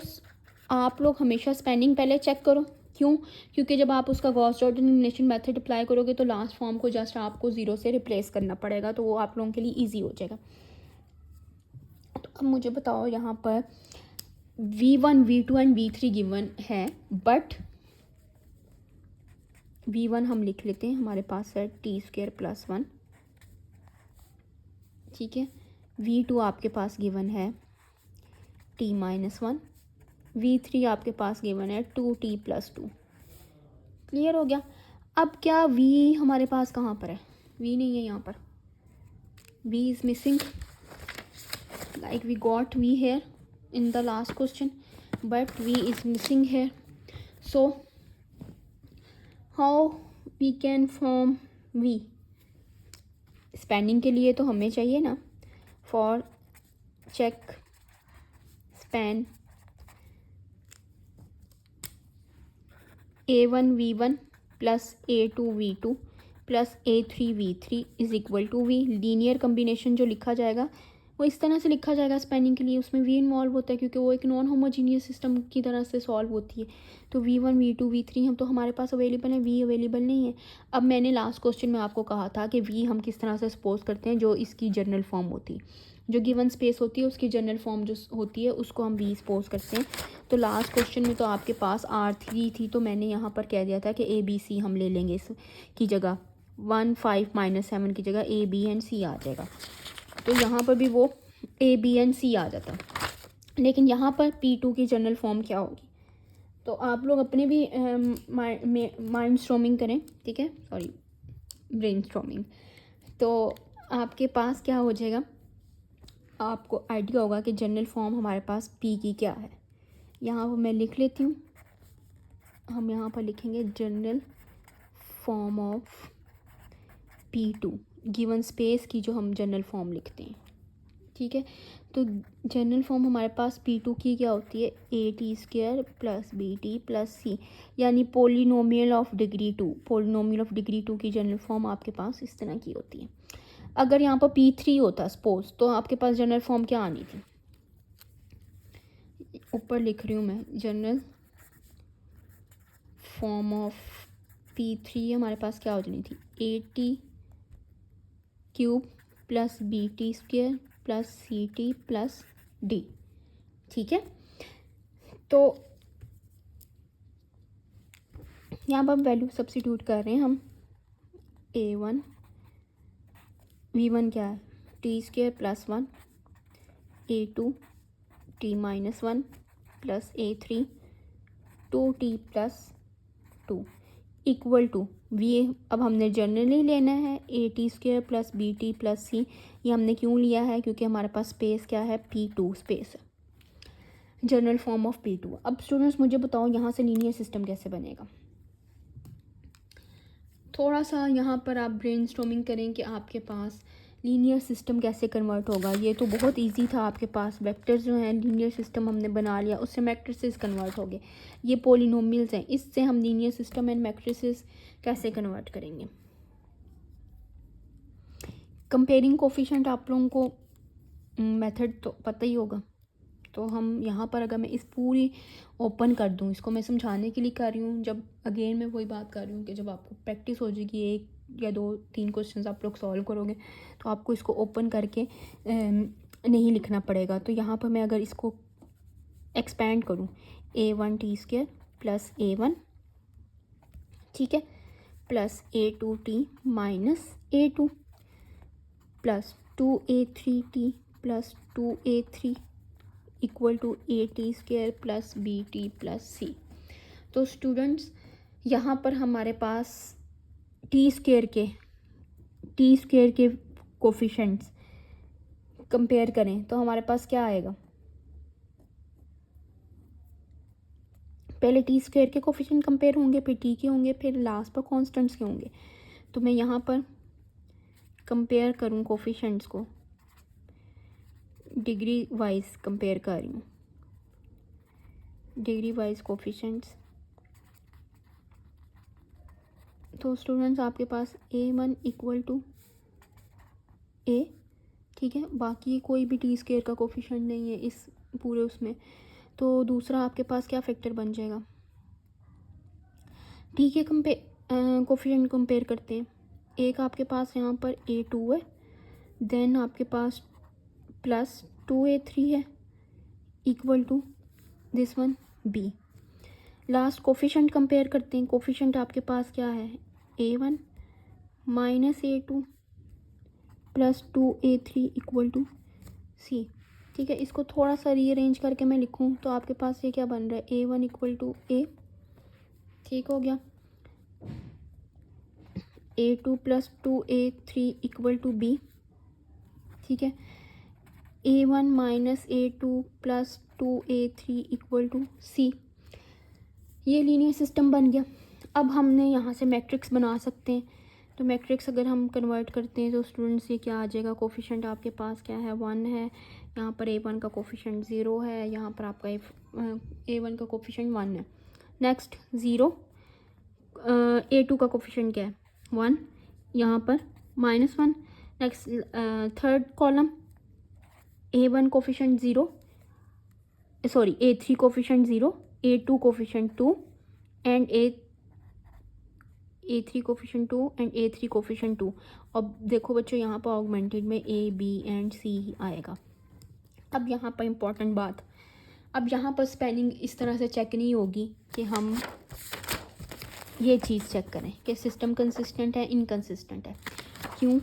आप लोग हमेशा स्पैनिंग पहले चेक करो, क्यों? क्योंकि जब आप उसका Gauss dot elimination method apply करोगे तो लास्ट फॉर्म को जस्ट आपको 0 से रिप्लेस करना पड़ेगा, तो वो आप लोगों के लिए ईजी हो जाएगा। तो अब मुझे बताओ, यहाँ पर V1, V2 and V3 given है, बट V1 हम लिख लेते हैं, हमारे पास है टी स्क्वेयर प्लस 1, ठीक है। V2 आपके पास गिवन है t माइनस 1, V3 आपके पास गिवन है 2t प्लस 2। क्लियर हो गया? अब क्या V हमारे पास कहाँ पर है? V नहीं है यहाँ पर, V is missing, like we got V here in the last question, but V is missing here. So how we can form V? Spanning के लिए तो हमें चाहिए ना, for check span A1 V1 plus A2 V2 plus A3 V3 is equal to V। Linear combination जो लिखा जाएगा वो इस तरह से लिखा जाएगा स्पैनिंग के लिए, उसमें V इन्वॉल्व होता है क्योंकि वो एक नॉन होमोजीनियस सिस्टम की तरह से सॉल्व होती है। तो V1 V2 V3 हम तो हमारे पास अवेलेबल है, V अवेलेबल नहीं है। अब मैंने लास्ट क्वेश्चन में आपको कहा था कि V हम किस तरह से सपोज करते हैं, जो इसकी जनरल फॉर्म होती है, जो गिवन स्पेस होती है उसकी जनरल फॉर्म जो होती है उसको हम V सपोज करते हैं। तो लास्ट क्वेश्चन में तो आपके पास R3 थी, तो मैंने यहाँ पर कह दिया था कि ABC हम ले लेंगे इसकी जगह, 1 5 माइनस 7 की जगह A B एंड C आ जाएगा। तो यहाँ पर भी वो A B एंड C आ जाता है, लेकिन यहाँ पर P2 की जनरल फॉर्म क्या होगी? तो आप लोग अपने भी माइंड स्ट्रॉमिंग करें, ठीक है, सॉरी ब्रेन स्ट्रॉमिंग। तो आपके पास क्या हो जाएगा, आपको आइडिया होगा कि जनरल फॉर्म हमारे पास P की क्या है। यहाँ पर मैं लिख लेती हूँ, हम यहाँ पर लिखेंगे general form of P2, given space की जो हम जनरल फॉर्म लिखते हैं, ठीक है। तो जनरल फॉर्म हमारे पास P2 की क्या होती है, A t square plus BT plus C, यानी polynomial of degree 2। Polynomial of degree 2 की जनरल फॉर्म आपके पास इस तरह की होती है। अगर यहाँ पर P3 होता सपोज, तो आपके पास जनरल फॉर्म क्या आनी थी, ऊपर लिख रही हूँ मैं, जनरल फॉर्म ऑफ P3 हमारे पास क्या हो जानी थी, AT cube plus BT square plus CT plus D, ठीक है। तो यहाँ पर वैल्यू सब्स्टिट्यूट कर रहे हैं हम, A1 V1 क्या है, T square plus 1, A2 t minus 1 plus A3 2t plus 2 equal to V, अब हमने जनरली लेना है A T square plus B T plus C. ये हमने क्यों लिया है? क्योंकि हमारे पास स्पेस क्या है? P2 स्पेस है, जनरल फॉर्म ऑफ P2। अब स्टूडेंट्स मुझे बताओ यहाँ से लीनियर सिस्टम कैसे बनेगा। थोड़ा सा यहाँ पर आप ब्रेनस्टॉर्मिंग करें कि आपके पास लीनियर सिस्टम कैसे कन्वर्ट होगा। ये तो बहुत इजी था, आपके पास वेक्टर्स जो हैं, लीनियर सिस्टम हमने बना लिया, उससे मैट्रिसेस कन्वर्ट हो गए। ये पॉलिनोमियल्स हैं, इससे हम लीनियर सिस्टम एंड मैट्रिसेस कैसे कन्वर्ट करेंगे। कंपेयरिंग कोफिशिएंट आप लोगों को मेथड तो पता ही होगा। तो हम यहाँ पर अगर मैं इस पूरी ओपन कर दूँ, इसको मैं समझाने के लिए कर रही हूँ। जब अगेन मैं वही बात कर रही हूँ कि जब आपको प्रैक्टिस हो जाएगी, 1 या 2 3 क्वेश्चंस आप लोग सॉल्व करोगे तो आपको इसको ओपन करके नहीं लिखना पड़ेगा। तो यहाँ पर मैं अगर इसको एक्सपेंड करूँ, A1t² प्लस A1, ठीक है, plus A2t minus A2 plus 2A3t plus 2A3 equal to A t² plus BT plus C। तो स्टूडेंट्स यहाँ पर हमारे पास t² के कोफिशेंट्स कंपेयर करें तो हमारे पास क्या आएगा? पहले t² के कोफिशेंट कंपेयर होंगे, फिर t के होंगे, फिर लास्ट पर कॉन्स्टेंट्स के होंगे। तो मैं यहाँ पर कंपेयर करूँ कोफिशेंट्स को, डिग्री वाइज कंपेयर कर रही हूँ, डिग्री वाइज कोफिशेंट्स। तो स्टूडेंट्स आपके पास A1 इक्वल टू A, ठीक है, बाकी कोई भी t² का कोफिशेंट नहीं है इस पूरे उसमें। तो दूसरा आपके पास क्या फैक्टर बन जाएगा? ठीक है, कोफिशेंट कंपेयर करते हैं। एक आपके पास यहाँ पर A2 है, देन आपके पास प्लस 2A3 है equal to this one B। Last coefficient compare करते हैं। कोफिशेंट आपके पास क्या है? A1 minus A2 plus 2A3 equal to C, ठीक है। इसको थोड़ा सा रीअरेंज करके मैं लिखूं तो आपके पास ये क्या बन रहा है? A1 इक्वल टू A, ठीक हो गया। A2 plus 2A3 equal to B, ठीक है। A1 minus A2 plus 2A3 equal to C। ये लीनियर सिस्टम बन गया। अब हमने यहाँ से मैट्रिक्स बना सकते हैं। तो मैट्रिक्स अगर हम कन्वर्ट करते हैं तो स्टूडेंट्स ये क्या आ जाएगा? कोफिशेंट आपके पास क्या है? 1 है। यहाँ पर A1 का कोफिशेंट 0 है, यहाँ पर आपका A1 का कोफिशेंट 1 है। नेक्स्ट 0, A2 का कोफिशेंट क्या है? 1, यहाँ पर -1। Next third column, A1 coefficient 0, sorry A3 coefficient 0, A2 coefficient 2 and A3 coefficient 2 and A3 coefficient 2। अब देखो बच्चों, यहाँ पर ऑगमेंटेड में A, B एंड C ही आएगा। अब यहाँ पर इम्पॉर्टेंट बात, अब यहाँ पर स्पेलिंग इस तरह से चेक नहीं होगी कि हम ये चीज़ चेक करें कि सिस्टम कंसिस्टेंट है, इनकंसिस्टेंट है। क्यों?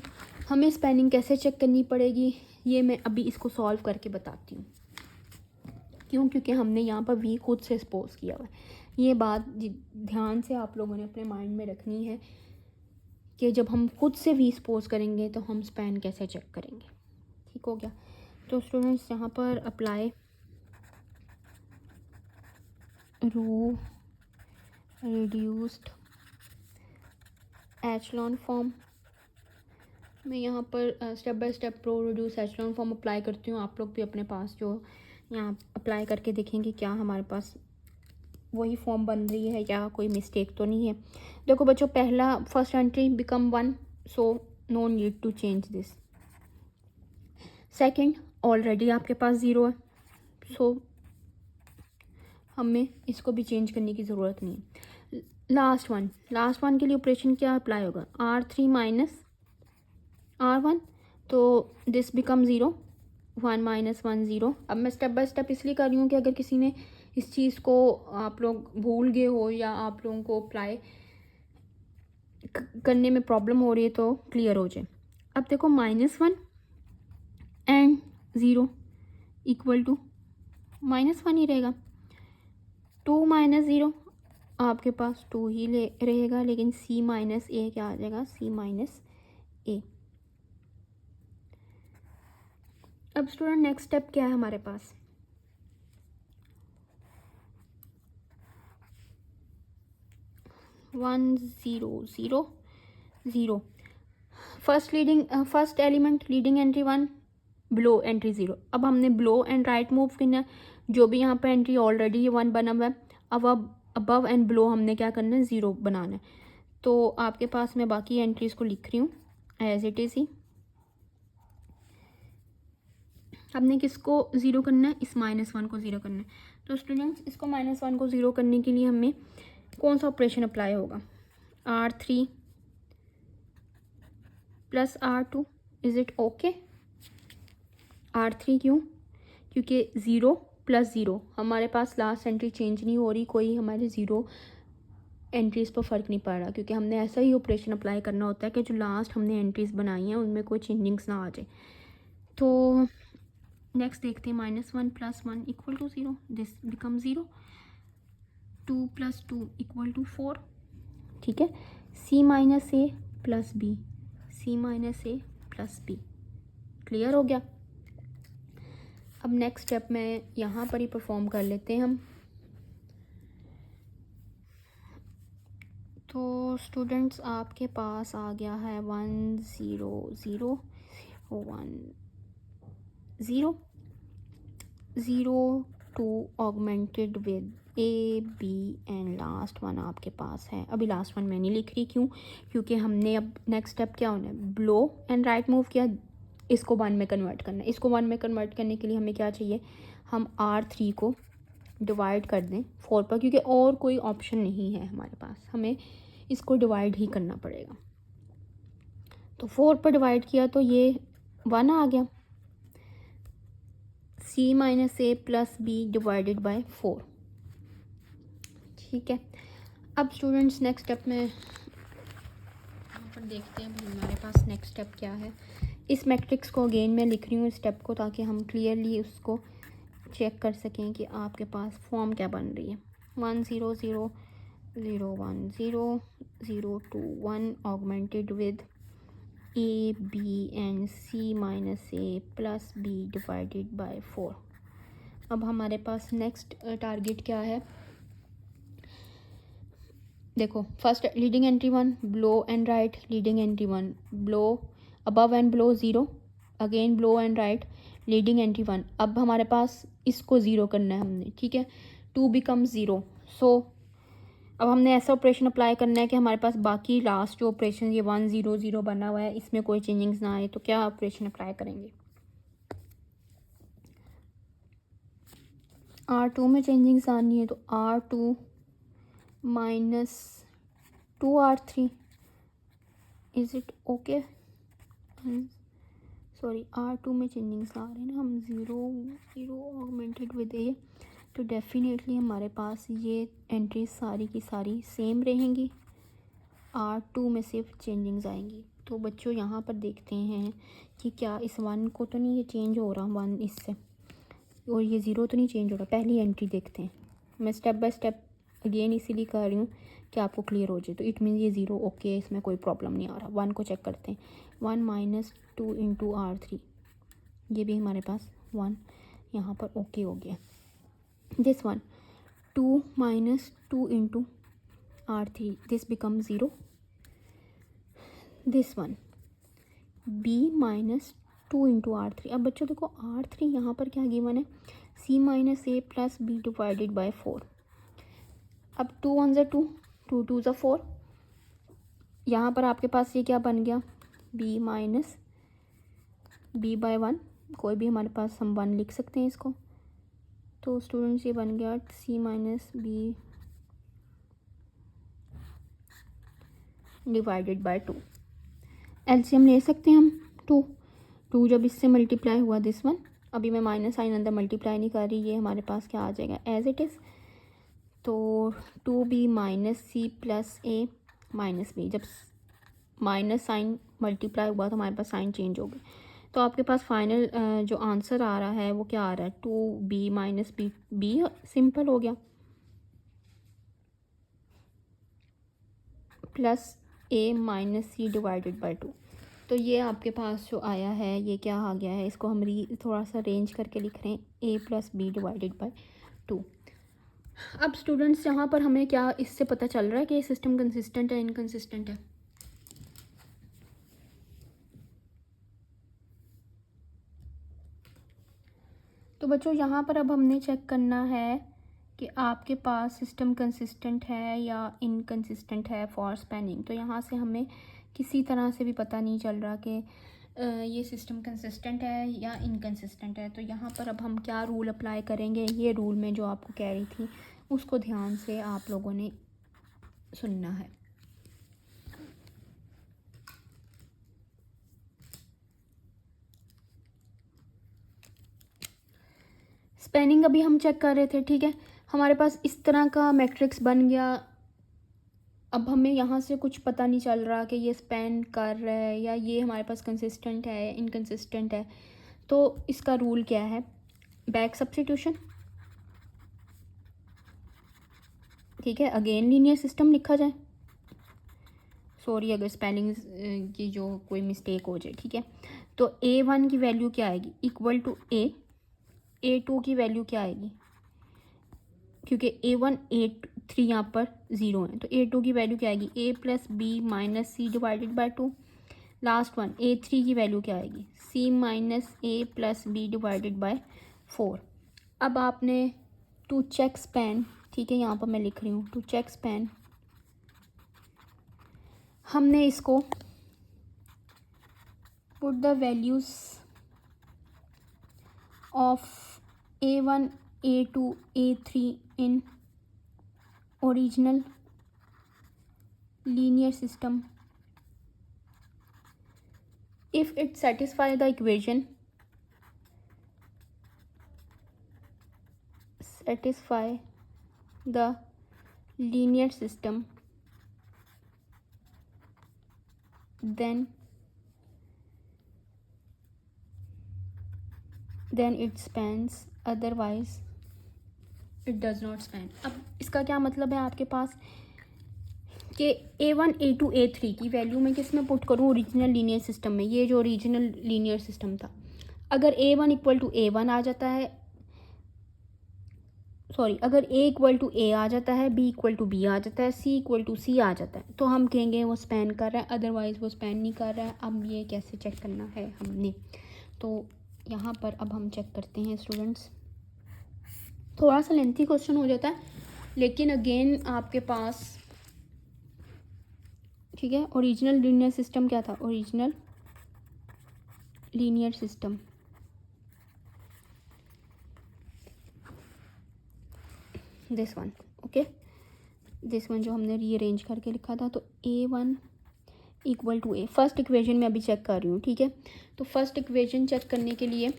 हमें स्पेलिंग कैसे चेक करनी पड़ेगी ये मैं अभी इसको सॉल्व करके बताती हूँ। क्यों? क्योंकि हमने यहाँ पर वी खुद से सपोज किया हुआ है। ये बात ध्यान से आप लोगों ने अपने माइंड में रखनी है कि जब हम खुद से वी सपोज करेंगे तो हम स्पैन कैसे चेक करेंगे। ठीक हो गया? तो स्टूडेंट्स यहाँ पर apply row reduced echelon form, मैं यहाँ पर step by step row reduce echelon form apply करती हूँ। आप लोग भी अपने पास जो यहाँ अप्लाई करके देखेंगे क्या हमारे पास वही फॉर्म बन रही है या कोई मिस्टेक तो नहीं है। देखो बच्चों, पहला first entry become 1, so no need to change this. Second already आपके पास 0 है, सो हमें इसको भी चेंज करने की ज़रूरत नहीं है। लास्ट वन के लिए ऑपरेशन क्या अप्लाई होगा? R3 माइनस R1, तो दिस बिकम 0, 1 माइनस 1 0। अब मैं स्टेप बाय स्टेप इसलिए कर रही हूँ कि अगर किसी ने इस चीज़ को आप लोग भूल गए हो या आप लोगों को अप्लाई करने में प्रॉब्लम हो रही है तो क्लियर हो जाए। अब देखो -1 एंड 0 इक्वल टू -1 ही रहेगा। 2 माइनस 0 आपके पास 2 ही ले रहेगा, लेकिन सी माइनस ए क्या आ जाएगा, सी माइनस ए। अब स्टूडेंट नेक्स्ट स्टेप क्या है हमारे पास, one zero zero zero, first element leading entry 1, below entry 0। अब हमने बिलो एंड राइट मूव करना है, जो भी यहाँ पर एंट्री ऑलरेडी 1 बना हुआ है, अब अबव एंड बिलो हमने क्या करना है, 0 बनाना है। तो आपके पास मैं बाकी एंट्रीज़ को लिख रही हूँ एज इट इज़ ही। हमने किसको ज़ीरो करना है, इस -1 को ज़ीरो करना है। तो स्टूडेंट्स इसको -1 को ज़ीरो करने के लिए हमें कौन सा ऑपरेशन अप्लाई होगा, R3 plus R2, is it okay. R3 क्यों, क्योंकि 0 प्लस 0 हमारे पास लास्ट एंट्री चेंज नहीं हो रही, कोई हमारे 0 एंट्रीज़ पर फ़र्क नहीं पड़ रहा, क्योंकि हमने ऐसा ही ऑपरेशन अप्लाई करना होता है कि जो लास्ट हमने एंट्रीज़ बनाई हैं उनमें कोई चेंजिंग्स ना आ जाए। तो नेक्स्ट देखते हैं, -1 plus 1 equal to 0, this become 0, 2 plus 2 equal to 4, ठीक है। C minus A plus B, C minus A plus B, clear हो गया। अब नेक्स्ट स्टेप में यहाँ पर ही परफॉर्म कर लेते हैं हम। तो स्टूडेंट्स आपके पास आ गया है 1 0 0 1 0 0 2 augmented with A B and last one आपके पास है। अभी लास्ट वन मैं नहीं लिख रही, क्यों, क्योंकि हमने अब नेक्स्ट स्टेप क्या होना है, ब्लो एंड राइट मूव किया, इसको 1 में कन्वर्ट करना है। इसको 1 में कन्वर्ट करने के लिए हमें क्या चाहिए, हम R3 को डिवाइड कर दें 4 पर, क्योंकि और कोई ऑप्शन नहीं है हमारे पास, हमें इसको डिवाइड ही करना पड़ेगा। तो 4 पर डिवाइड किया तो ये 1 आ गया, C minus A plus B divided by 4, ठीक है। अब स्टूडेंट्स नेक्स्ट स्टेप में यहाँ पर देखते हैं हमारे पास नेक्स्ट स्टेप क्या है। इस मैट्रिक्स को अगेन मैं लिख रही हूँ इस स्टेप को, ताकि हम क्लियरली उसको चेक कर सकें कि आपके पास फॉर्म क्या बन रही है। 1 0 0 0 1 0 0 2 1 augmented with A B and C minus A plus B divided by 4। अब हमारे पास नेक्स्ट टारगेट क्या है, देखो, first leading entry 1 below and right, leading entry 1 below, above and below 0, again below and right, leading entry 1। अब हमारे पास इसको 0 करना है हमने, ठीक है, 2 बिकम 0। सो अब हमने ऐसा ऑपरेशन अप्लाई करना है कि हमारे पास बाकी लास्ट जो ऑपरेशन ये 1 0 0 बना हुआ है, इसमें कोई चेंजिंग्स ना आए। तो क्या ऑपरेशन अप्लाई करेंगे, R2 में चेंजिंग्स आनी है, तो R2 minus 2R3, is it okay, sorry R2 में चेंजिंग्स आ रहे हैं ना, हम 0 0 ऑगमेंटेड विद ए, तो डेफिनेटली हमारे पास ये एंट्रीज सारी की सारी सेम रहेंगी, R2 में सिर्फ चेंजिंग्स आएंगी। तो बच्चों यहाँ पर देखते हैं कि क्या इस 1 को तो नहीं ये चेंज हो रहा, 1 इससे, और ये 0 तो नहीं चेंज हो रहा। पहली एंट्री देखते हैं, मैं स्टेप बाय स्टेप अगेन इसीलिए कर रही हूँ कि आपको क्लियर हो जाए। तो इट मीन ये 0 ओके, इसमें कोई प्रॉब्लम नहीं आ रहा। 1 को चेक करते हैं, 1 माइनस 2 इंटू R3, ये भी हमारे पास 1 यहाँ पर ओके हो गया। This one 2 minus 2 into R3, this become 0। This one b minus 2 into R3। अब बच्चों देखो R3 यहाँ पर क्या गिवन है, C minus A plus B divided by 4। अब 2 1 2, 2 2 4, यहाँ पर आपके पास ये क्या बन गया, b माइनस बी बाय 1, कोई भी हमारे पास हम 1 लिख सकते हैं इसको। तो स्टूडेंट्स ये बन गया C minus B divided by 2। LCM ले सकते हैं हम, 2 जब इससे मल्टीप्लाई हुआ दिस वन, अभी मैं माइनस साइन अंदर मल्टीप्लाई नहीं कर रही, ये हमारे पास क्या आ जाएगा एज इट इज़। तो 2b minus C plus A minus B, जब माइनस साइन मल्टीप्लाई हुआ तो हमारे पास साइन चेंज हो गया। तो आपके पास फाइनल जो आंसर आ रहा है वो क्या आ रहा है, 2b minus B, B simple हो गया। Plus A minus C divided by 2। तो ये आपके पास जो आया है ये क्या आ गया है, इसको हम थोड़ा सा अरेंज करके लिख रहे हैं ए प्लस बी डिवाइडेड बाई 2। अब स्टूडेंट्स यहाँ पर हमें क्या इससे पता चल रहा है कि ये सिस्टम कंसिस्टेंट है इनकंसिस्टेंट है? तो बच्चों यहाँ पर अब हमने चेक करना है कि आपके पास सिस्टम कंसिस्टेंट है या इनकंसिस्टेंट है फॉर स्पैनिंग। तो यहाँ से हमें किसी तरह से भी पता नहीं चल रहा कि ये सिस्टम कंसिस्टेंट है या इनकंसिस्टेंट है। तो यहाँ पर अब हम क्या रूल अप्लाई करेंगे, ये रूल मैं जो आपको कह रही थी उसको ध्यान से आप लोगों ने सुनना है। स्पैनिंग अभी हम चेक कर रहे थे, ठीक है। हमारे पास इस तरह का मैट्रिक्स बन गया। अब हमें यहाँ से कुछ पता नहीं चल रहा कि ये स्पैन कर रहा है या ये हमारे पास कंसिस्टेंट है इनकंसिस्टेंट है। तो इसका रूल क्या है, बैक सब्स्टिट्यूशन, ठीक है। अगेन लीनियर सिस्टम लिखा जाए, सॉरी अगर स्पेलिंग की जो कोई मिस्टेक हो जाए, ठीक है। तो A1 की वैल्यू क्या आएगी, इक्वल टू A2 की वैल्यू क्या आएगी, क्योंकि A1 A3 यहाँ पर 0 है, तो A2 की वैल्यू क्या आएगी, A plus B minus C divided by 2। Last one A3 की वैल्यू क्या आएगी, C minus A plus B divided by 4। अब आपने टू चेक स्पैन, ठीक है, यहाँ पर मैं लिख रही हूँ टू चेक स्पैन, हमने इसको put the values of A1 A2 A3 in original linear system if it satisfy the equation satisfy the linear system then it spans, otherwise it does not span। अब इसका क्या मतलब है आपके पास कि A1 A2 A3 की value मैं किस में पुट करूँ, ओरिजिनल लीनियर सिस्टम में। ये जो ओरिजिनल लीनियर सिस्टम था, अगर A1 इक्वल टू A1 आ जाता है, सॉरी अगर A इक्वल टू A आ जाता है, B इक्वल टू B आ जाता है, C इक्वल टू C आ जाता है, तो हम कहेंगे वो स्पैन कर रहा है, अदरवाइज़ वो स्पैन नहीं कर रहा है। अब ये कैसे चेक करना है हमने, तो यहाँ पर अब हम चेक करते हैं स्टूडेंट्स। थोड़ा सा लेंथी क्वेश्चन हो जाता है, लेकिन अगेन आपके पास, ठीक है, ओरिजिनल लीनियर सिस्टम क्या था, original linear system this one, okay, this one जो हमने रीअरेंज करके लिखा था। तो A1 equal to A, first equation में अभी चेक कर रही हूँ, ठीक है। तो फर्स्ट इक्वेशन चेक करने के लिए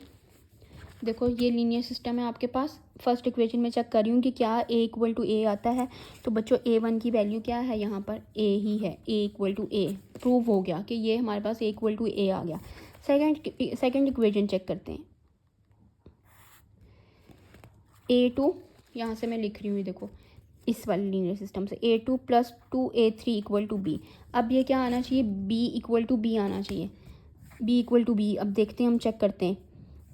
देखो ये लीनियर सिस्टम है आपके पास, फर्स्ट इक्वेशन में चेक कर रही हूँ कि क्या A इक्वल टू A आता है। तो बच्चों A1 की वैल्यू क्या है, यहाँ पर A ही है, A equal to A prove हो गया कि ये हमारे पास A इक्वल टू A आ गया। सेकेंड इक्वेशन चेक करते हैं, A2, यहाँ से मैं लिख रही हूँ, देखो इस वाले लीनियर सिस्टम से A2 plus 2A3 equal to B। अब ये क्या आना चाहिए, B इक्वल टू B आना चाहिए, B इक्वल टू B। अब देखते हैं, हम चेक करते हैं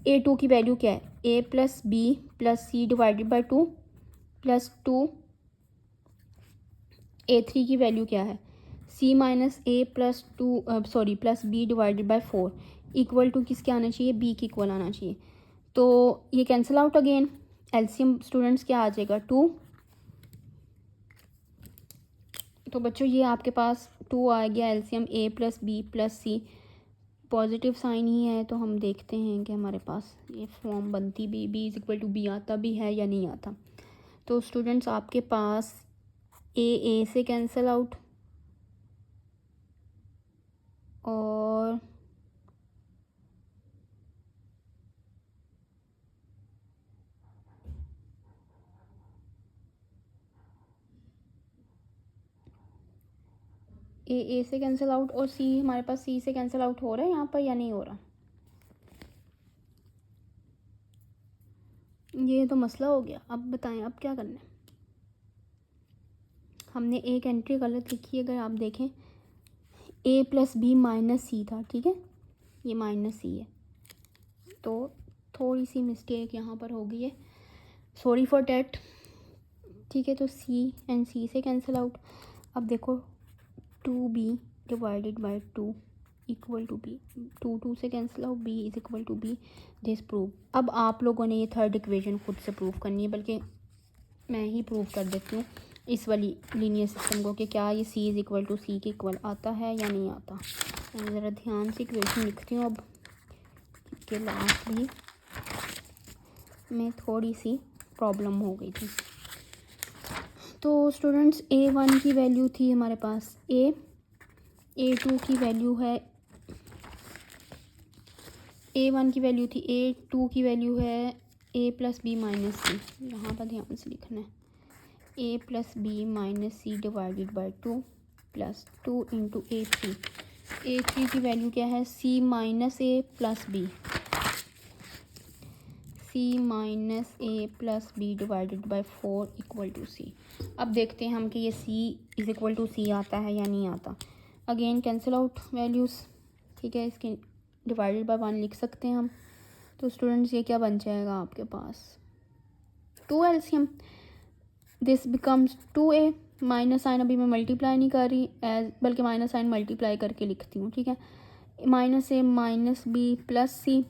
A2 की वैल्यू क्या है, A plus B plus C divided by 2 plus 2, A3 की वैल्यू क्या है, C minus A plus 2 sorry plus B divided by 4 equal to किसके आना चाहिए, B की इक्वल आना चाहिए। तो ये cancel out again, LCM students क्या आ जाएगा, 2। तो बच्चों ये आपके पास 2 आ गया LCM, A plus B plus C, positive sign ही है। तो हम देखते हैं कि हमारे पास ये फॉर्म बनती भी B is equal to B आता भी है या नहीं आता। तो स्टूडेंट्स आपके पास A से कैंसिल आउट और A से कैंसिल आउट और C हमारे पास C से कैंसिल आउट हो रहा है यहाँ पर या नहीं हो रहा, ये तो मसला हो गया। अब बताएं अब क्या करना है। हमने एक एंट्री गलत लिखी है, अगर आप देखें a प्लस बी माइनस सी था, ठीक है, ये माइनस सी है, तो थोड़ी सी मिस्टेक यहाँ पर हो गई है, सॉरी फॉर डैट। ठीक है, तो सी एंड सी से कैंसिल आउट। अब देखो 2b divided by 2 equal to B, 2 से cancel out, b is equal to B, this prove. अब आप लोगों ने ये थर्ड इक्वेशन खुद से प्रूव करनी है, बल्कि मैं ही प्रूव कर देती हूँ इस वाली लीनियर सिस्टम को कि क्या ये c इज़ इक्वल टू सी के इक्वल आता है या नहीं आता। मैं ज़रा ध्यान से इक्वेशन लिखती हूँ अब के लास्ट भी में थोड़ी सी प्रॉब्लम हो गई थी। तो स्टूडेंट्स a1 की वैल्यू थी हमारे पास a2 की वैल्यू है, a1 की वैल्यू थी, a2 की वैल्यू है a plus B minus C, यहाँ पर ध्यान से लिखना है, a plus B minus C divided by 2 plus 2 into a3 की वैल्यू क्या है, c minus a plus B, c minus a plus B divided by 4 equal to C. अब देखते हैं हम कि ये c is equal to C आता है या नहीं आता। अगेन कैंसिल आउट वैल्यूज़, ठीक है, इसके डिवाइडेड बाई 1 लिख सकते हैं हम। तो स्टूडेंट्स ये क्या बन जाएगा आपके पास, 2 LCM, this becomes 2a, minus sign अभी मैं मल्टीप्लाई नहीं कर रही एज, बल्कि माइनस साइन मल्टीप्लाई करके लिखती हूँ, ठीक है, minus a minus B plus C,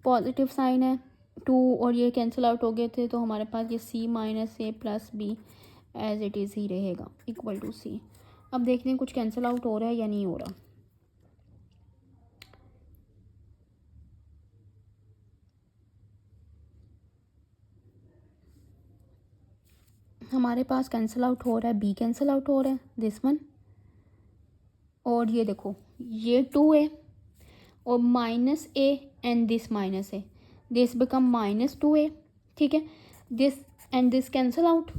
positive sign है, 2 और ये कैंसिल आउट हो गए थे, तो हमारे पास ये c minus a plus B as it is ही रहेगा इक्वल टू सी। अब देखते हैं कुछ कैंसिल आउट हो रहा है या नहीं हो रहा। हमारे पास कैंसिल आउट हो रहा है, b कैंसिल आउट हो रहा है, दिस वन, और ये देखो ये 2a और minus a and this minus a, this become minus 2a, ठीक है, this and this cancel out,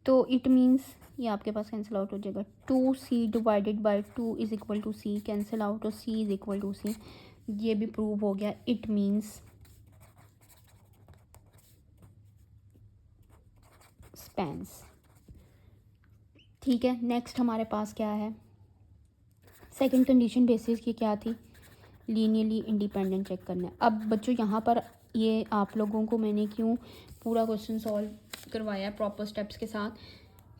तो इट मीन्स ये आपके पास कैंसिल आउट हो जाएगा, 2c divided by 2 is equal to C, cancel out और c is equal to C, ये भी प्रूव हो गया। इट मीन्स स्पैन्स, ठीक है। नेक्स्ट हमारे पास क्या है, सेकंड कंडीशन बेसिस की क्या थी, लीनियरली इंडिपेंडेंट चेक करना है। अब बच्चों यहाँ पर ये आप लोगों को मैंने क्यों पूरा क्वेश्चन सॉल्व करवाया प्रॉपर स्टेप्स के साथ,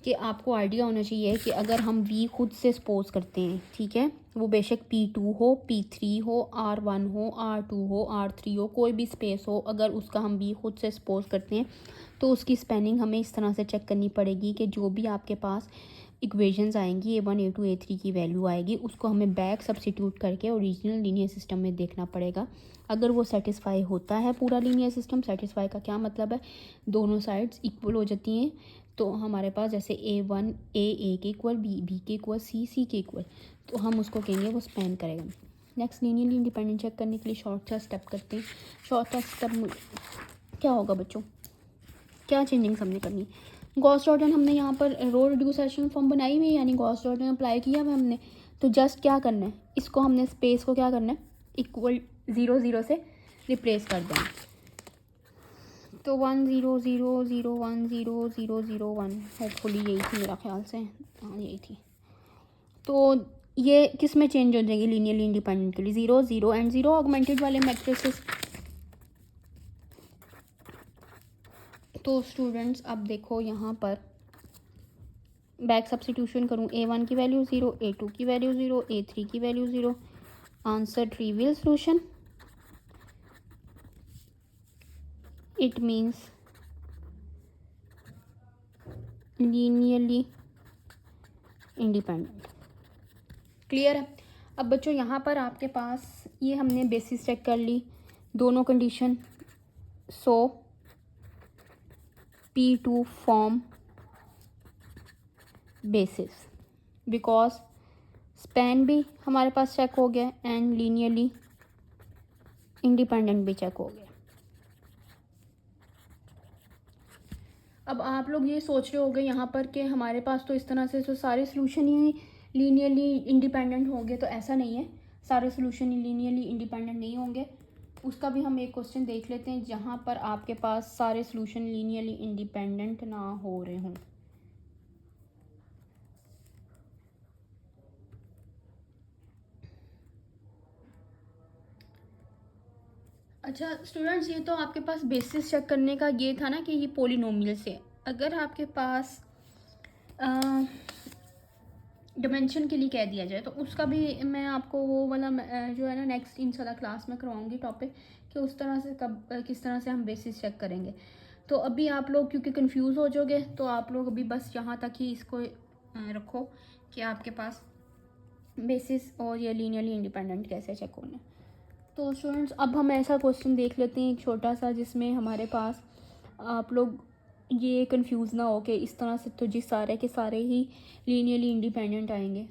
कि आपको आइडिया होना चाहिए कि अगर हम v खुद से सपोज करते हैं, ठीक है, वो बेशक p2 हो, p3 हो, r1 हो, r2 हो, r3 हो, कोई भी स्पेस हो, अगर उसका हम v खुद से सपोज करते हैं तो उसकी स्पेनिंग हमें इस तरह से चेक करनी पड़ेगी कि जो भी आपके पास इक्वेशंस आएंगी a1 a2 a3 की वैल्यू आएगी, उसको हमें बैक सब्सिट्यूट करके ओरिजिनल लीनियर सिस्टम में देखना पड़ेगा। अगर वो सेटिस्फाई होता है पूरा लीनियर सिस्टम, सेटिस्फाई का क्या मतलब है, दोनों साइड्स इक्वल हो जाती हैं, तो हमारे पास जैसे a1 a के इक्वल, b के इक्वल, c के इक्वल, तो हम उसको कहेंगे वो स्पैन करेगा। नेक्स्ट लीनियरली इंडिपेंडेंट चेक करने के लिए शॉर्ट सा स्टेप करते हैं। शॉर्ट सा स्टेप क्या होगा बच्चों, क्या चेंजिंग हमने करनी, गॉस डॉटन हमने यहाँ पर रो रिड्यूस एशेलन फॉर्म बनाई हुई है, यानी गॉस डॉटन अप्लाई किया हुआ हमने, तो जस्ट क्या करना है, इसको हमने स्पेस को क्या करना है, इक्वल 0 0 से रिप्लेस कर देना, तो 1 0 0 0 1 0 0 0 1, होपफुली यही थी मेरा ख्याल से, हाँ यही थी। तो ये किस में चेंज हो जाएगी लीनियरली इंडिपेंडेंट के लिए, 0 0 एंड 0 ऑगमेंटेड वाले मैट्रिसेस। तो स्टूडेंट्स अब देखो यहाँ पर बैक सब्स्टिट्यूशन करूँ, a1 की वैल्यू 0, a2 की वैल्यू 0, a3 की value 0, answer trivial solution, it means linearly independent. Clear है। अब बच्चों यहाँ पर आपके पास ये हमने बेसिस चेक कर ली, दोनों condition, so P2 form basis, because span भी हमारे पास चेक हो गया एंड लीनियरली इंडिपेंडेंट भी चेक हो गया। अब आप लोग ये सोच रहे होंगे यहाँ पर कि हमारे पास तो इस तरह से तो सारे सोल्यूशन ही लीनियरली इंडिपेंडेंट होंगे, तो ऐसा नहीं है, सारे सोल्यूशन ही लीनियरली इंडिपेंडेंट नहीं होंगे। उसका भी हम एक क्वेश्चन देख लेते हैं जहाँ पर आपके पास सारे सोल्यूशन लीनियरली इंडिपेंडेंट ना हो रहे हों। अच्छा स्टूडेंट्स, ये तो आपके पास बेसिस चेक करने का ये था ना कि ये पोलिनोमियल से, अगर आपके पास डिमेंशन के लिए कह दिया जाए तो उसका भी मैं आपको वो वाला जो है ना नेक्स्ट इंशाल्लाह क्लास में करवाऊँगी टॉपिक, कि उस तरह से कब किस तरह से हम बेसिस चेक करेंगे। तो अभी आप लोग क्योंकि कंफ्यूज हो जाओगे, तो आप लोग अभी बस यहाँ तक ही इसको रखो कि आपके पास बेसिस और ये लीनियरली इंडिपेंडेंट कैसे चेक होना है। तो स्टूडेंट्स, अब हम ऐसा क्वेश्चन देख लेते हैं एक छोटा सा, जिसमें हमारे पास आप लोग ये कंफ्यूज ना हो कि इस तरह से तो जी सारे के सारे ही लीनियरली इंडिपेंडेंट आएंगे।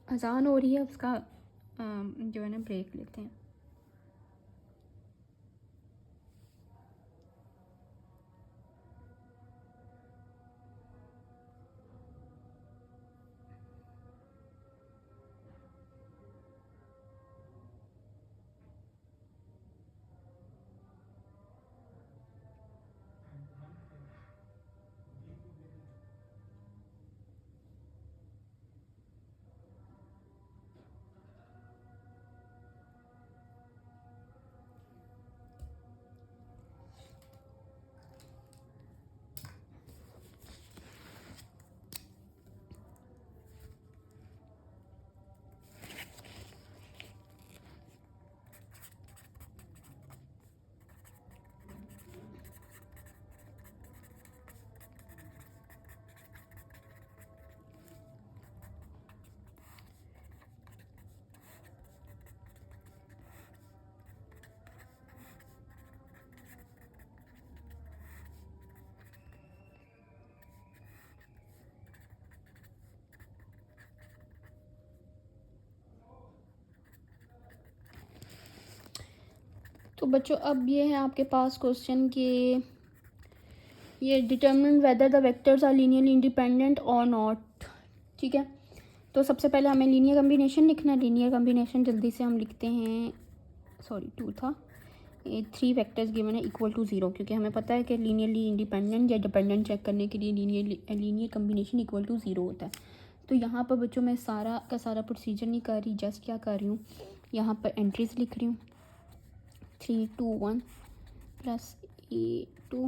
अजान हो रही है, उसका जो है ना ब्रेक लेते हैं। तो बच्चों, अब ये है आपके पास क्वेश्चन कि ये determine whether the vectors are linearly independent और नॉट। ठीक है, तो सबसे पहले हमें लीनियर कम्बिनेशन लिखना है। लीनियर कम्बिनेशन जल्दी से हम लिखते हैं, सॉरी 2 था, ये 3 वेक्टर्स गिवन है इक्वल टू 0, क्योंकि हमें पता है कि लीनियरली इंडिपेंडेंट या डिपेंडेंट चेक करने के लिए लीनियर कम्बिनेशन इक्वल टू 0 होता है। तो यहाँ पर बच्चों मैं सारा का सारा प्रोसीजर नहीं कर रही, जस्ट क्या कर रही हूँ, यहाँ पर एंट्रीज लिख रही हूँ। 3 2 1 प्लस A2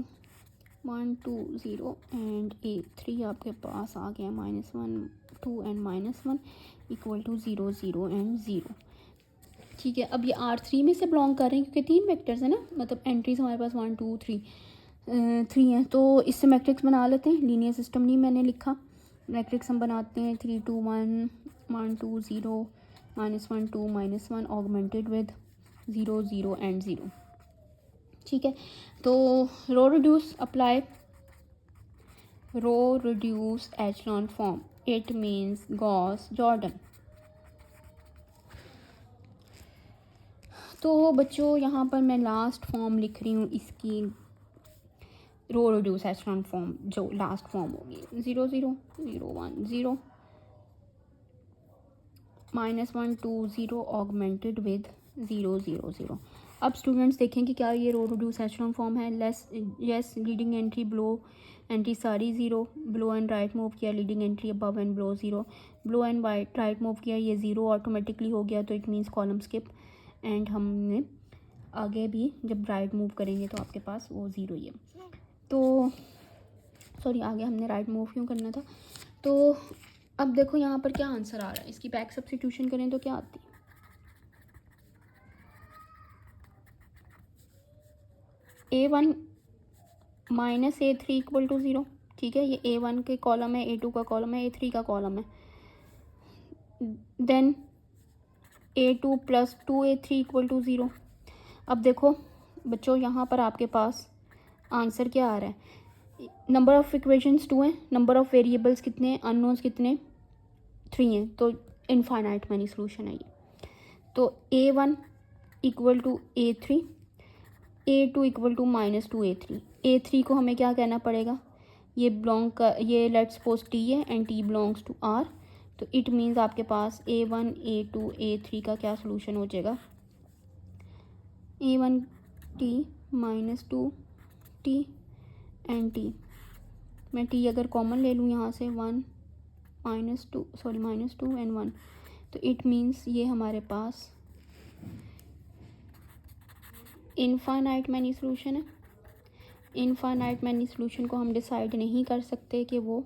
1 2 0 एंड A3 आपके पास आ गया -1 2 एंड -1 इक्वल टू 0 0 एंड 0। ठीक है, अब ये R3 में से बिलोंग कर रहे हैं क्योंकि 3 वेक्टर्स है ना, मतलब एंट्रीज हमारे पास 1 2 3 3 हैं, तो इससे मैट्रिक्स बना लेते हैं। लीनियर सिस्टम नहीं मैंने लिखा, मैट्रिक्स हम बनाते हैं 3 2 1 1 2 0 -1 2 -1 ऑगमेंटेड विद 0 0 एंड 0। ठीक है, तो row reduce apply, row reduce echelon form, it means Gauss Jordan. तो बच्चों यहाँ पर मैं लास्ट फॉर्म लिख रही हूँ इसकी, रो रिड्यूस एचलॉन फॉर्म जो लास्ट फॉर्म होगी 0 0 0 1 0 -1 2 0 ऑगमेंटेड विद 0 0 0। अब स्टूडेंट्स देखें कि क्या ये रो रिड्यूस एचलॉन फॉर्म है। Less yes, leading entry blow entry सारी 0, ब्लो एंड राइट मूव किया, leading entry above and below 0, blow and right move किया, ये 0 ऑटोमेटिकली हो गया, तो it means column skip. And हमने आगे भी जब राइट मूव करेंगे तो आपके पास वो 0 ही है। तो सॉरी, आगे हमने राइट मूव क्यों करना था। तो अब देखो यहाँ पर क्या आंसर आ रहा है, इसकी बैक सब्स्टिट्यूशन करें तो क्या आती है, A1 -A3 इक्वल टू 0। ठीक है, ये A1 के कॉलम है, A2 का कॉलम है, A3 का कॉलम है। Then A2 + 2A3 equal to 0। अब देखो बच्चों, यहाँ पर आपके पास आंसर क्या आ रहा है, नंबर ऑफ़ इक्वेशंस 2 हैं, नंबर ऑफ़ वेरिएबल्स कितने हैं, अननोन्स कितने 3 हैं, तो इनफाइनाइट मैनी सोल्यूशन है ये। तो A1 equal to A3, A2 equal to -2A3। A3 को हमें क्या कहना पड़ेगा, ये बिलोंग का, ये लेट्स सपोज T है and T belongs to R, तो इट मीन्स आपके पास A1 A2 A3 का क्या सोल्यूशन हो जाएगा, A1 T minus two T and T. मैं टी अगर कॉमन ले लूँ यहाँ से, माइनस टू एंड वन, तो इट मीन्स ये हमारे पास इनफाइनाइट मैनी सोल्यूशन है। इनफाइनाइट मैनी सोल्यूशन को हम डिसाइड नहीं कर सकते कि वो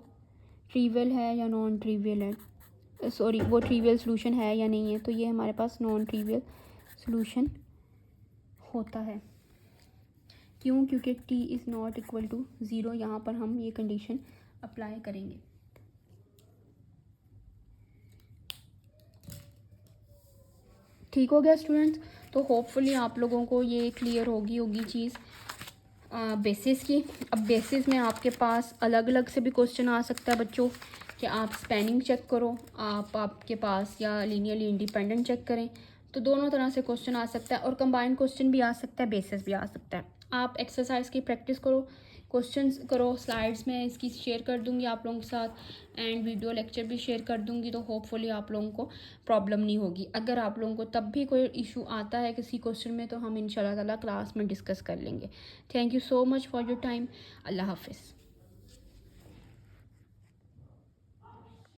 ट्रिवियल है या नॉन ट्रिवियल है, वो ट्रिवियल सोल्यूशन है या नहीं है, तो ये हमारे पास नॉन ट्रिवियल सोल्यूशन होता है। क्यों? क्योंकि t is not equal to 0, यहाँ पर हम ये कंडीशन अप्लाई करेंगे। ठीक हो गया स्टूडेंट्स? तो होपफुली आप लोगों को ये क्लियर होगी चीज़ बेसिस की। अब बेसिस में आपके पास अलग अलग से भी क्वेश्चन आ सकता है बच्चों, कि आप स्पैनिंग चेक करो, आपके पास या लीनियरली इंडिपेंडेंट चेक करें, तो दोनों तरह से क्वेश्चन आ सकता है, और कंबाइंड क्वेश्चन भी आ सकता है, बेसिस भी आ सकता है। आप एक्सरसाइज की प्रैक्टिस करो, क्वेश्चंस करो, स्लाइड्स में इसकी शेयर कर दूंगी आप लोगों के साथ, एंड वीडियो लेक्चर भी शेयर कर दूंगी, तो होपफुली आप लोगों को प्रॉब्लम नहीं होगी। अगर आप लोगों को तब भी कोई इशू आता है किसी क्वेश्चन में, तो हम इंशाल्लाह ताला क्लास में डिस्कस कर लेंगे। Thank you so much for your time. अल्लाह हाफिज़।